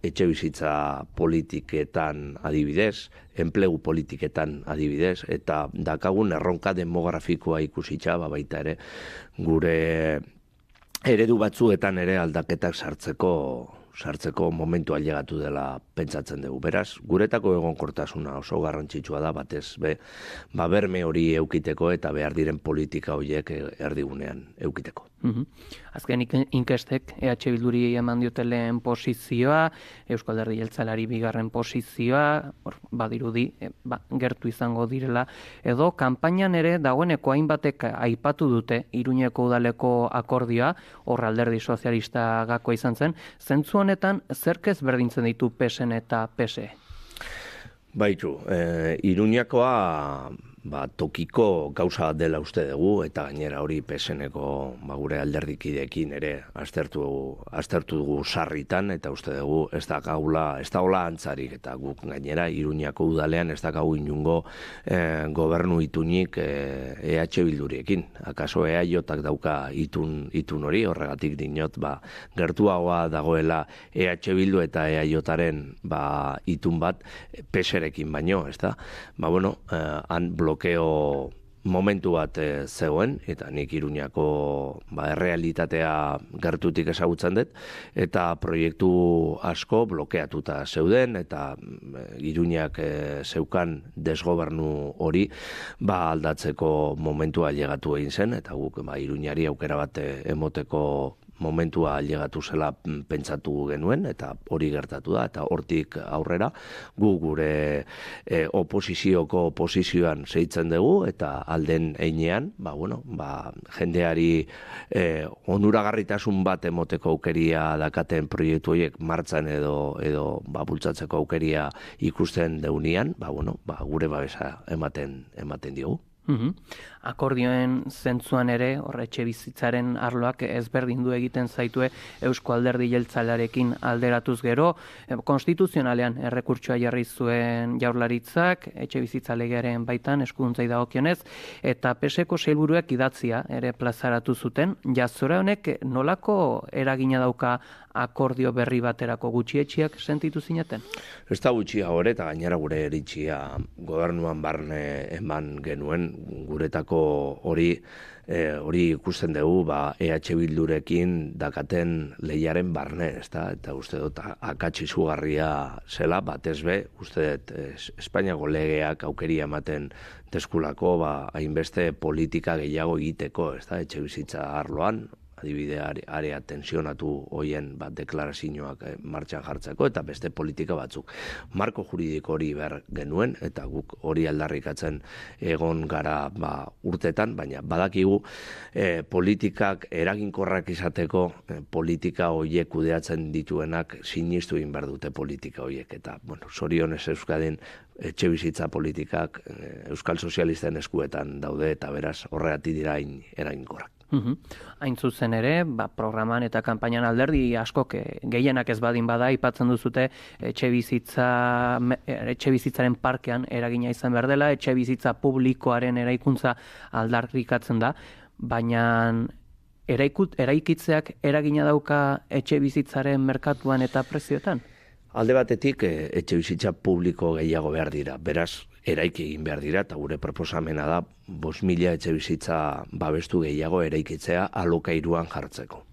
Etxe bizitza politiketan adibidez, enplegu politiketan adibidez, eta dakagun erronka demografikoa ikusitza, baita ere, gure eredu batzuetan ere aldaketak sartzeko momentua ailegatu dela pentsatzen dugu. Beraz, guretako egonkortasuna oso garrantzitsua da, batez berme hori eukiteko eta behar diren politika horiek erdigunean eukiteko. Azken inkestek EH Bilduri eman diote lehen posizioa, Eusko Alderdi Jeltzaleari 2. posizioa, badirudi gertu izango direla, edo kanpainan ere dagoeneko hainbatek aipatu dute Iruñeko udaleko akordioa, hor alderdi sozialista gakoa izan zen, zentzu honetan zerkez berdintzen ditu PSN eta PSE? Baitu, Iruñakoa tokiko gauza dela uste dugu, eta gainera hori PSN-eko gure alderdikideekin ere aztertu dugu sarritan, eta uste dugu ez dagoela antzarik, eta guk gainera Iruñako udalean ez dakagu inungo gobernu itunik EH Bilduriekin. Akaso EAJak dauka itun hori, horregatik dinot, gertuagoa dagoela EH Bildu eta EAJaren itun bat PSerekin baino, ez da? Han blokeo momentu bat zegoen, eta nik Iruñako errealitatea gertutik ezagutzen dut, eta proiektu asko blokeatuta zeuden, eta Iruñak zeukan desgobernu hori aldatzeko momentua ailegatu egin zen, eta guk Iruñari aukera bat emoteko momentua ailegatu zela pentsatu genuen, eta hori gertatu da, eta hortik aurrera gu gure oposizioko posizioan zeitzen dugu, eta alden einean, jendeari onuragarritasun bat emoteko aukeria dakaten proiektu horiek martzan edo bultzatzeko aukeria ikusten deunian, gure babesa ematen diogu. Akordioen zentzuan ere, etxe bizitzaren arloak ezberdindu egiten zaitue Eusko Alderdi Jeltzalearekin alderatuz gero, konstituzionalean errekurtsoa jarri zuen Jaurlaritzak, etxe bizitza legearen baitan eskuduntzai dagokionez, eta PSeko sailburuek idatzia ere plazaratu zuten. Jazora honek nolako eragina dauka akordio berri baterako gutxietxiak sentitu zineten? Ez da gutxia hori eta gainera gure eritxia gobernuan barne eman genuen, guretako hori ikusten dugu EH Bildurekin dakaten lehiaren barne, eta uste dut akats izugarria zela, batez be, uste dut Espainiako legeak aukeria ematen deskulako hainbeste politika gehiago egiteko, etxe bizitza arloan, adibide area tensionatu hoien deklarazioak martxan jartzeko eta beste politika batzuk. Marko juridiko hori behar genuen eta guk hori aldarrikatzen egon gara urtetan, baina badakigu politikak eraginkorrak izateko politika hoiek kudeatzen dituenak sinistu egin behar dute politika hoiek eta zorionez Euskadin etxe bizitza politikak Euskal Sozialisten eskuetan daude eta beraz horregatik dira eraginkorrak. Hain zuzen ere, programan eta kanpainan alderdi askok gehienak ez badin bada aipatzen duzute etxe bizitzaren parkean eragina izan behar dela, etxe bizitza publikoaren eraikuntza aldarrikatzen da, baina eraikitzeak eragina dauka etxe bizitzaren merkatuan eta prezioetan? Alde batetik etxe bizitza publiko gehiago behar dira, beraz eraiki egin behar dira eta gure proposamena da 5.000 etxe bizitza babestu gehiago eraikitzea alokairuan jartzeko.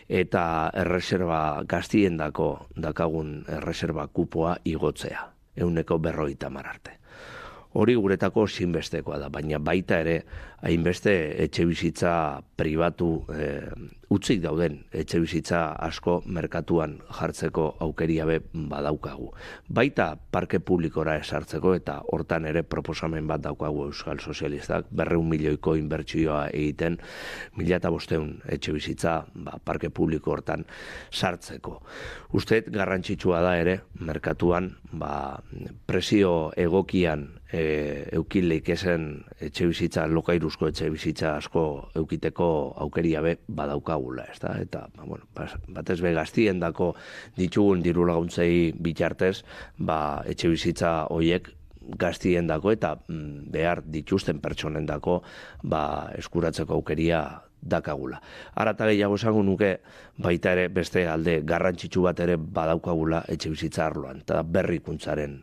Eta erreserba gaztiendako dakagun erreserba kupoa igotzea, 150 arte. Hori guretako zinbestekoa da, baina baita ere hainbeste etxe bizitza pribatu utzik dauden etxe bizitza asko merkatuan jartzeko aukeria badaukagu. Baita parke publikora esartzeko eta hortan ere proposamen bat daukagu Euskal Sozialistak 200 milioiko inbertsioa egiten 1.500 etxe bizitza parke publiko hortan sartzeko. Usteet garrantzitsua da ere merkatuan presio egokian eukileik esen etxe bizitza, lokairuzko etxe bizitza asko eukiteko aukeria badaukagula, eta batez be gaztiendako ditugun diru laguntzei bitartez, etxe bizitza hoiek gaztiendako eta behar dituzten pertsonendako eskuratzeko aukeria dakagula. Arata gehiago esango nuke baita ere beste alde garrantzitsu bat ere badaukagula etxe bizitza arloan, eta berrikuntzaren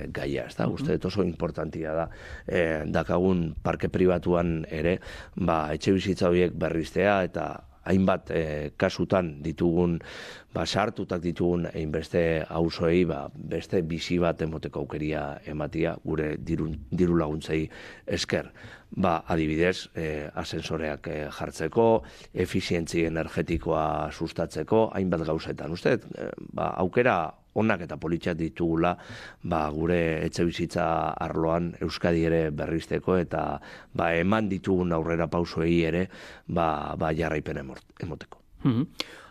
gaia, ez da? Uste oso importantia da dakagun parke pribatuan ere etxe bizitza horiek berriztea eta hainbat kasutan ditugun, sartutak ditugun hainbeste auzoei beste bizi bat emoteko aukeria ematia gure diru laguntzei esker. Adibidez, asensoreak jartzeko, efizientzi energetikoa sustatzeko, hainbat gauzetan. Uste, aukera onak eta politxak ditugula gure etxe bizitza arloan Euskadi ere berrizteko eta eman ditugun aurrera pausoei ere jarraipen emoteko.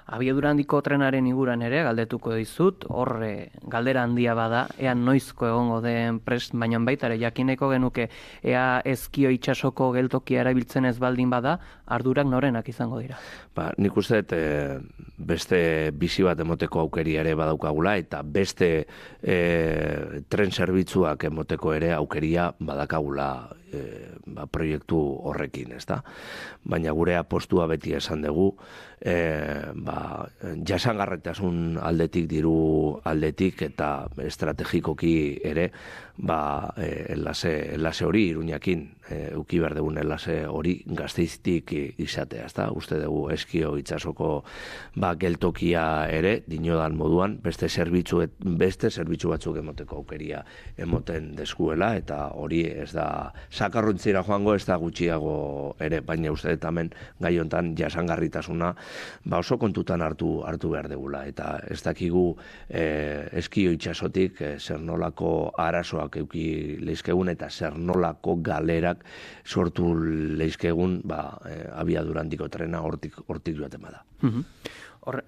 Abiadura handiko trenaren inguruan ere galdetuko dizut, horre galdera handia bada, ea noizko egongo den prest, baina baita ere jakineko genuke ea Ezkio itsasoko geltokia erabiltzen ez baldin bada, ardurak norenak izango dira? Nik uste beste bizi bat emoteko aukeri ere badaukagula eta beste tren zerbitzuak emoteko ere aukeria badakagula proiektu horrekin, ez da? Baina gure apostua beti esan dugu, jasangarritasun aldetik, diru aldetik eta estrategikoki ere, enlaze hori Iruñakin, euki behar dugun enlaze hori Gasteiztik izatea, ez da? Uste dugu Ezkio itsasoko geltokia ere, dinodan moduan, beste zerbitzu batzuk emoteko aukeria emoten deskuela, eta hori ez da sakarrontzira joango, ez da gutxiago ere, baina uste hemen gai hontan jasangarritasuna oso kontutan hartu behar degula, eta ez dakigu Ezkio itsasotik zer nolako arazoak euki leizkegun eta zer nolako galerak sortu leizkegun abiadura handiko trena hortik joaten bada.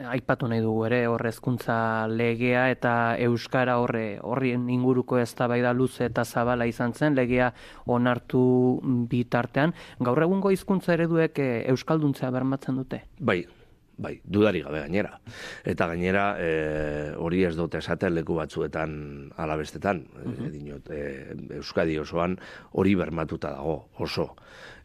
Aipatu nahi dugu ere hezkuntza legea eta euskara horrien inguruko eztabaida luze eta zabala izan zen, legea onartu bitartean. Gaur egungo hizkuntza ereduek euskalduntzea bermatzen dute? Bai, bai, dudari gabe gainera. Eta gainera, hori ez dut esaten leku batzuetan alabestetan, Euskadi osoan hori bermatuta dago oso.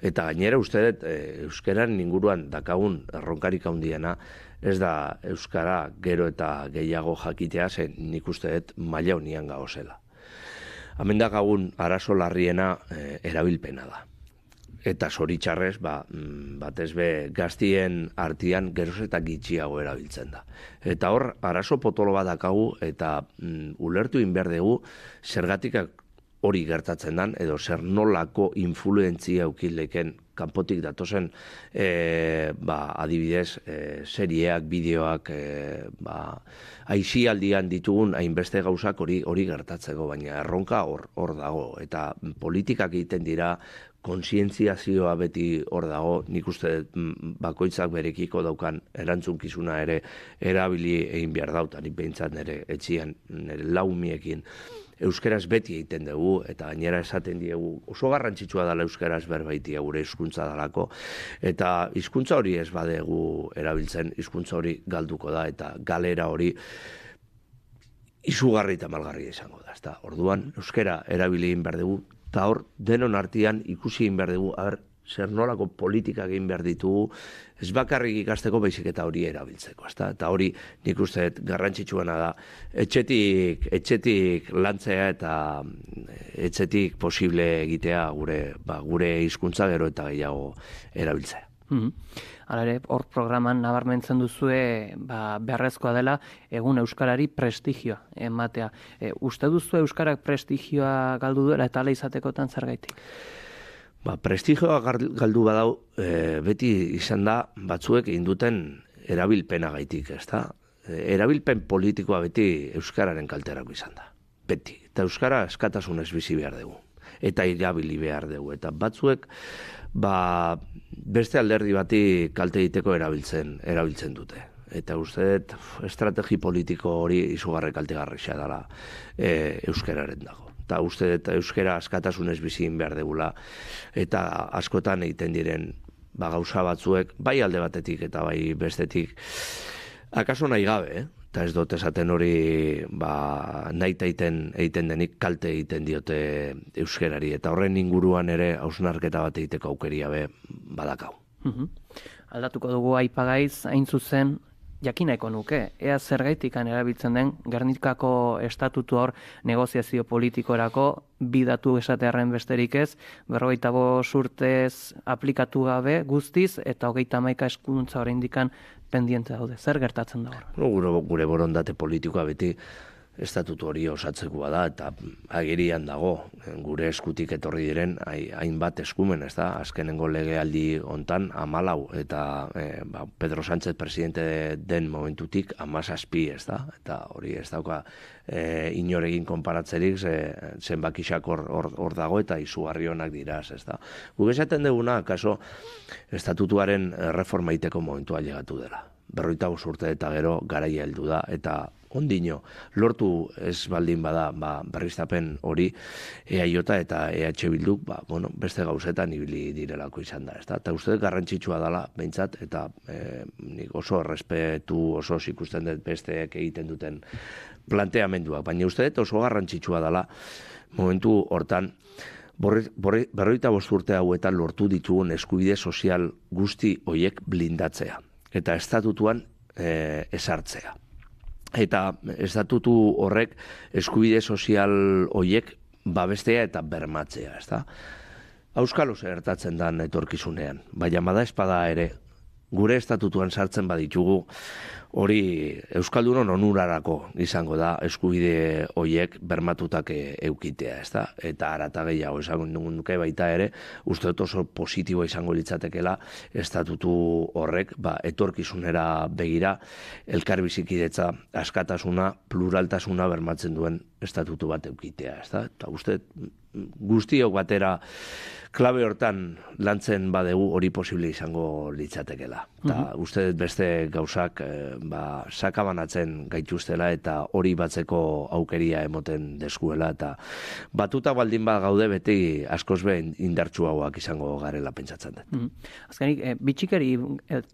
Eta gainera uste dut, euskararen inguruan dakagun erronkarik handiena, ez da euskara gero eta gehiago jakitea, zen nik uste dut maila honian gauzela. Hemen dakagun arazo larriena erabilpena da. Eta zoritxarrez, batez be gaztien artean geroz eta gitxiago erabiltzen da. Eta hor, arazo potolo bat dakagu eta ulertu inber dugu zergatik hori gertatzen dan, edo zer nolako influentzia eukileken kanpotik datozen adibidez serieak, bideoak, aisialdian ditugun hainbeste gauzak hori gertatzeko, baina erronka hor dago. Eta politikak egiten dira, kontzientziazioa beti hor dago, nik uste bakoitzak berekiko daukan erantzunkizuna ere erabili egin behar dauta, nik behintzat nire etxian, nire laumiekin, euskeraz beti egiten dugu, eta gainera esaten diegu, oso garrantzitsua dela euskeraz berbaitia gure hizkuntza dalako, eta hizkuntza hori ez badegu erabiltzen, hizkuntza hori galduko da, eta galera hori izugarri eta malgarria izango da. Orduan, euskera erabili egin behar dugu, eta hor, denon artean ikusi egin behar dugu, zer nolako politikak egin behar ditugu, ez bakarrik ikasteko baizik eta hori erabiltzeko. Eta hori nik uste garrantzitsuena da, etxetik lantzea eta etxetik posible egitea gure hizkuntza gero eta gehiago erabiltzea. Hala ere, hor programan nabarmentzen duzue beharrezkoa dela egun euskarari prestigioa ematea. Uste duzu euskarak prestigioa galdu duela eta ala izatekotan zergaitik? Prestigioa galdu badau beti izan da batzuek induten erabilpena gaitik, ezta? Erabilpen politikoa beti euskararen kalterako izan da. Beti. Eta euskara eskatasunez bizi behar dugu. Eta irabili behar dugu. Eta batzuek beste alderdi bati kalte egiteko erabiltzen dute. Eta uste dut estrategi politiko hori izugarri kaltegarria dela euskararen dago. Eta uste dut euskara askatasunez bizin behar degula, eta askotan egiten diren gauza batzuek, bai alde batetik eta bai bestetik, akaso nahi gabe, eta ez dut esaten hori nahi egiten denik kalte egiten diote euskarari, eta horren inguruan ere hausnarketa bat egiteko aukeria badakau. Aldatuko dugu aipagaiz, hain zuzen, jakineko nuke, ea zergaitikan erabiltzen den Gernikako estatutu hor negoziazio politikorako bidatu esatearren besterik ez, 45 urtez aplikatu gabe guztiz eta 31 eskuduntza oraindikan pendiente daude. Zer gertatzen da hor? Gure borondate politikoa beti estatutu hori osatzekoa da, eta agerian dago, gure eskutik etorri diren hainbat eskumen, ez da, azkenengo legealdi hontan 14, eta Pedro Sánchez presidente den momentutik 17, ez da, eta hori ez dauka inoregin konparatzerik, zenbakisak hor dago, eta izugarri honak diraz, ez da. Guk esaten duguna, kaso, estatutuaren reforma iteko momentua llegatu dela. 45 urte eta gero garaia heldu da, eta ondino, lortu ez baldin bada berriztapen hori EAJ eta EH Bilduk beste gauzetan ibili direlako izan da. Eta uste garrantzitsua dela, behintzat, eta nik oso errespetu oso ikusten dut besteek egiten duten planteamenduak, baina uste dut oso garrantzitsua dela momentu hortan 45 urte hauetan lortu ditugun eskubide sozial guzti hoiek blindatzea, eta estatutuan ezartzea. Eta estatutu horrek eskubide sozial hoiek babestea eta bermatzea, ez da? Auskalo gertatzen dan etorkizunean, baina bada espada ere, gure estatutuan sartzen baditugu, hori Euskaldunon onurarako izango da eskubide hoiek bermatutak eukitea, ez da? Eta arata gehiago izango nuke baita ere, uste dut oso positibo izango litzatekela estatutu horrek, etorkizunera begira, elkarbizikidetza, askatasuna, pluraltasuna bermatzen duen estatutu bat eukitea, ez da? Eta uste guztiok batera klabe hortan lantzen badegu hori posible izango litzatekela. Eta uste beste gauzak sakabanatzen gaituztela eta hori batzeko aukeria emoten deskuela eta batuta baldin bat gaude beti askoz behin indartsuagoak izango garela pentsatzen dut. Azkenik, bitxikeri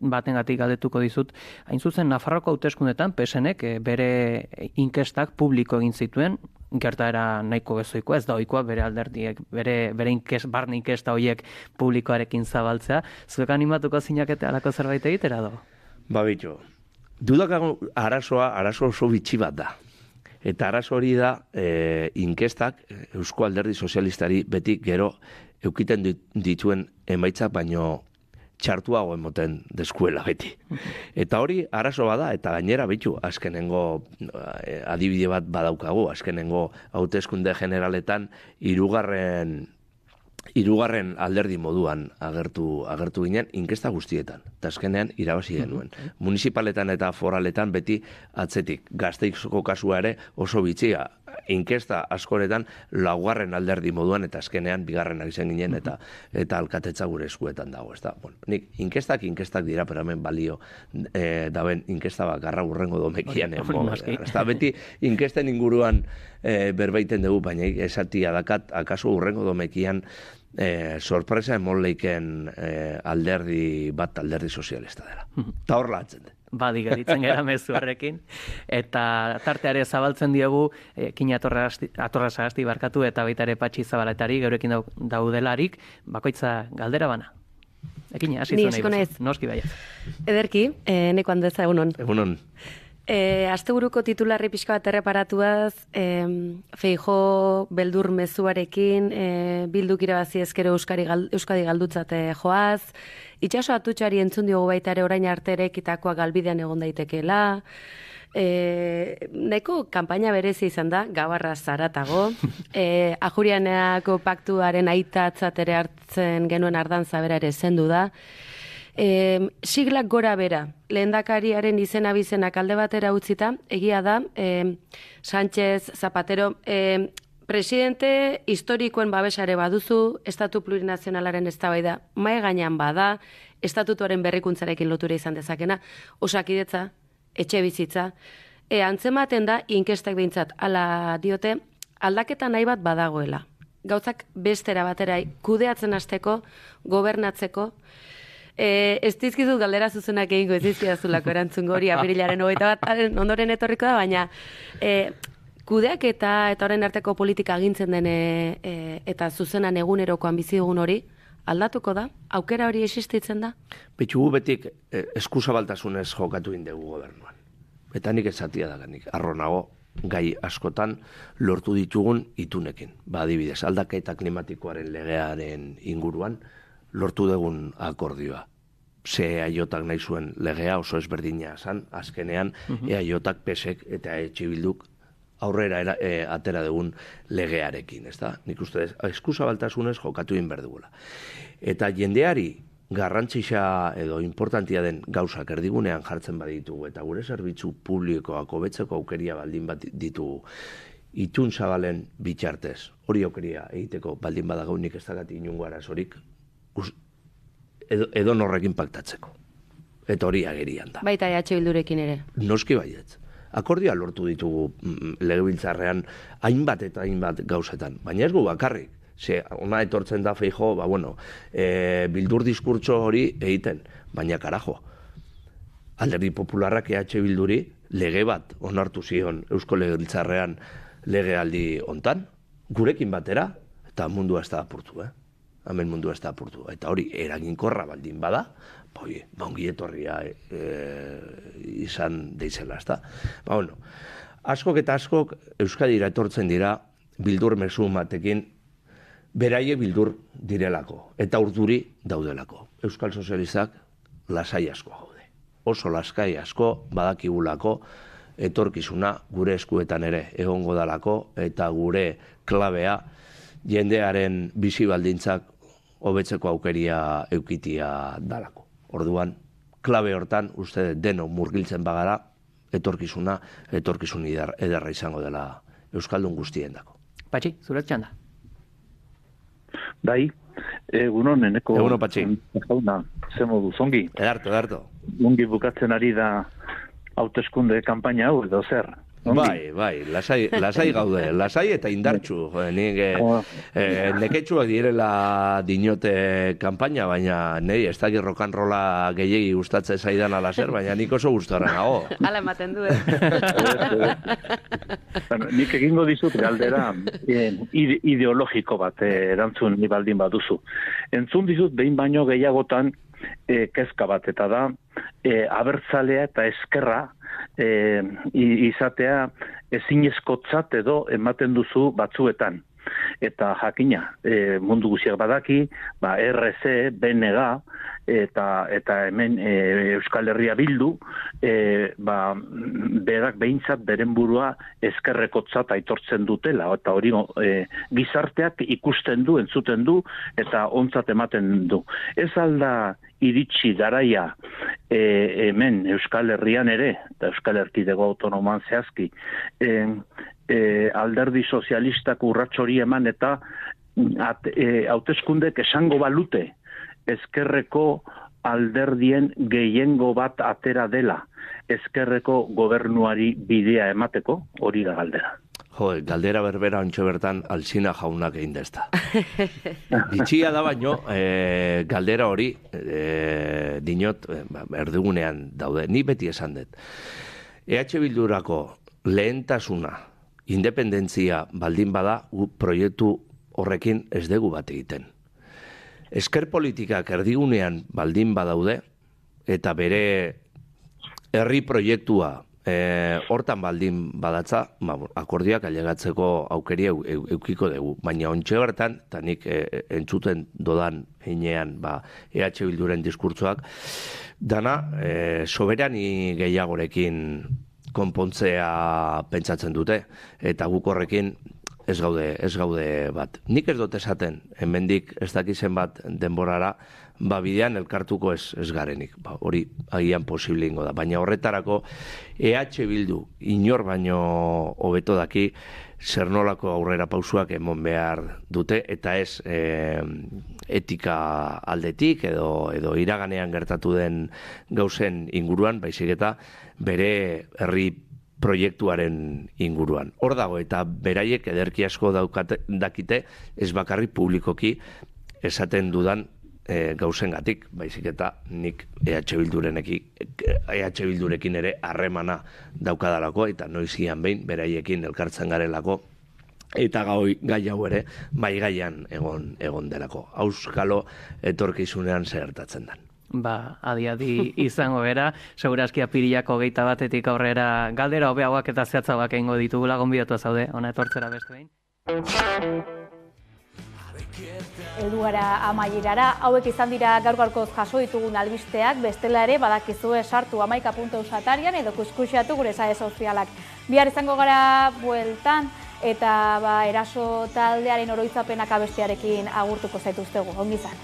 batengatik galdetuko dizut, hain zuzen Nafarroako hauteskundetan PSNek bere inkestak publiko egin zituen, gertaera nahiko ezoikoa, ez da ohikoa bere alderdiek, bere barne inkesta horiek publikoarekin zabaltzea. Zuek animatuko zinakete alako zerbait egitera do? Bitxo, dudakago arazo oso bitxi bat da. Eta arazo hori da inkestak Eusko Alderdi Sozialistari beti gero eukiten dituen emaitzak baino txartuago emoten deskuela beti. Eta hori arazo bada, eta gainera bitu, azkenengo adibide bat badaukagu, azkenengo hauteskunde generaletan hirugarren alderdi moduan agertu ginen inkesta guztietan. Eta azkenean irabazi genuen. Municipaletan eta foraletan beti atzetik. Gasteizko kasua ere oso bitxia. Inkesta askoretan laugarren alderdi moduan eta azkenean bigarrenak izan ginen eta alkatetza gure eskuetan dago. Nik inkestak dira, pero hemen balio daben inkesta bakarra urrengo domekian. Beti inkesten inguruan berbaiten dugu, baina esatia dakat, akaso urrengo domekian sorpresa emon leiken alderdi sozialista dela. Eta hor latzen dut. Badi geritzen gara mezu horrekin. Eta tarteare zabaltzen diegu, Kina Atorra Sagasti barkatu eta baita ere Patxi Zabaletari, geurekin daudelarik, bakoitza galdera bana. Ekina, hasi zuen nahi bezu. Noski baiet. Ederki, neko handeza, egunon. Egunon. Asteburuko titularri pixka bat erreparatuaz, Feijóo beldur mezuarekin, Bilduk irabazi ezkero Euskadi galdutzate joaz, itxaso atutxari entzun diogu baita ere orain arte ere ekitakoa galbidean egon daitekeela, nahiko kanpaina berezi izan da, gabarra zaratago, Ajurianeako paktuaren aitatzat ere hartzen genuen Ardantza bera ere zendu da, siglak gora bera, lehendakariaren izena bizenak alde batera utzita, egia da, Sánchez, Zapatero, presidente historikoen babesare baduzu, estatu plurinazionalaren eztabaida mahai gainean bada, estatutuaren berrikuntzarekin lotura izan dezakena, osakidetza, etxe bizitza, antzematen da, inkestak behintzat, ala diote, aldaketa nahi bat badagoela. Gauzak bestera batera kudeatzen hasteko, gobernatzeko, ez dizkizut galdera zuzenak egingo ez dizkidazulako erantzun hori apirilaren 21 ondoren etorriko da, baina kudeak eta horren arteko politika agintzen den eta zuzenan egunerokoan bizi dugun hori, aldatuko da? Aukera hori existitzen da? Betxugu betik eskuzabaltasunez jokatu indegu gobernuan. Eta nik esatia da ganik, arronago gai askotan lortu ditugun itunekin. Adibidez, aldaketa klimatikoaren legearen inguruan lortu dugun akordioa. EAJak nahi zuen legea oso ezberdina zan, azkenean EAJak PSek eta Bilduk aurrera atera dugun legearekin, ez da? Nik uste eskuzabaltasunez jokatu inberdugula. Eta jendeari garrantzisa edo importantia den gauzak erdigunean jartzen baditugu eta gure zerbitzu publikoak hobetzeko aukeria baldin bat ditugu itun zabalen bitxartez, hori aukeria egiteko baldin badago nik ez dakat inungo arazorik edo norrekin paktatzeko. Eta hori agerian da. Baita Bildurekin ere. Noski baietz. Akordioa lortu ditugu legebiltzarrean hainbat eta hainbat gauzetan. Baina ez gu bakarrik. Ona etortzen da Feijóo, Bildur diskurtso hori egiten. Baina karajo. Alderdi Popularrak Bilduri lege bat onartu zion Eusko Legebiltzarrean legealdi hontan. Gurekin batera, eta mundua ez da apurtu, Hemen mundua ez da apurtu. Eta hori eraginkorra baldin bada, ongi etorria izan deizela, ez da. Askok eta askok Euskadira etortzen dira Bildur mezu batekin beraie Bildur direlako. Eta urduri daudelako. Euskal Sozialistak lasai asko gaude. Oso laskai asko badakigulako etorkizuna gure eskuetan ere egongo dalako eta gure klabea jendearen bizi baldintzak hobetzeko aukeria eukitia dalako. Orduan, klabe hortan uste deno murgiltzen bagara etorkizun ederra izango dela Euskaldun guztiendako. Patxi, zure txanda. Bai, egunon, eneko... Egunon, Patxi. Jauna, ze modu, zongi? Edarto. Ongi bukatzen ari da hauteskunde kanpaina hau edo zer. Bai, lasai gaude, lasai eta indartxu. Nik neketxuak direla dinote kanpaina, baina nei ez dakit rokanrola gehiegi gustatzen zaidan alazer, baina nik oso gustora nago. Hala ematen du, Nik egingo dizut galdera ideologiko bat erantzun ni baldin baduzu. Entzun dizut behin baino gehiagotan kezka bat, eta da abertzalea eta eskerra izatea ezinezkotzat edo ematen duzu batzuetan. Eta jakina, mundu guztiak badaki, RC, BNG, eta hemen Euskal Herria Bildu, berak behintzat beren burua ezkerrekotzat aitortzen dutela, eta hori gizarteak ikusten du, entzuten du, eta ontzat ematen du. Ez alda iritsi garaia hemen Euskal Herrian ere, eta Euskal Erkidego autonoman zehazki, alderdi sozialistak urrats hori eman eta hauteskundek esango balute ezkerreko alderdien gehiengo bat atera dela ezkerreko gobernuari bidea emateko, hori da galdera. Galdera berbera ontsa bertan Alsina jaunak egin dezta. Bitxia da baino, galdera hori, dinot, erdigunean daude, ni beti esan dut. EH Bildurako lehentasuna, independentzia baldin bada, proiektu horrekin ez dugu bat egiten. Esker politikak erdigunean baldin badaude, eta bere herri proiektua hortan baldin badatza, akordioak ailegatzeko aukeri eukiko dugu. Baina ontxe bertan, eta nik entzuten dodan heinean EH Bilduren diskurtsoak, dana soberani gehiagorekin konpontzea pentsatzen dute, eta guk horrekin ez gaude bat. Nik ez dut esaten, hemendik ez dakizen bat denborara, bidean elkartuko ez garenik. Hori agian posible ingo da. Baina horretarako EH Bildu inor baino hobeto daki zer nolako aurrera pausuak emon behar dute, eta ez etika aldetik edo iraganean gertatu den gauzen inguruan, baizik eta bere herri proiektuaren inguruan. Hor dago, eta beraiek ederki asko dakite, ez bakarri publikoki esaten dudan gauzengatik, baizik eta nik EH Bildurekin ere harremana daukadalako, eta noizian behin beraiekin elkartzen garelako, eta gai hau ere bai gaian egon delako. Auskalo etorkizunean zertatzen den. Adi izango bera, segurazki apirilako 21 aurrera galdera hobeagoak eta zehatzagoak egingo ditugula, gonbidatu zaude, ona etortzera beste behin. Heldu gara amaierara, hauek izan dira gaur-gaurkoz jaso ditugun albisteak, bestela ere badakizue sartu 11.eus atarian edo kuskusiatu gure sare sozialak. Bihar izango gara bueltan eta eraso taldearen oroitzapenak abestearekin agurtuko zaituztegu. Ongi izan.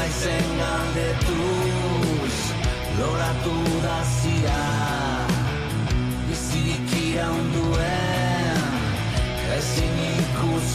naizen galdetuz, loratu da zia, bizirik iraunduen, ez ezin ikusi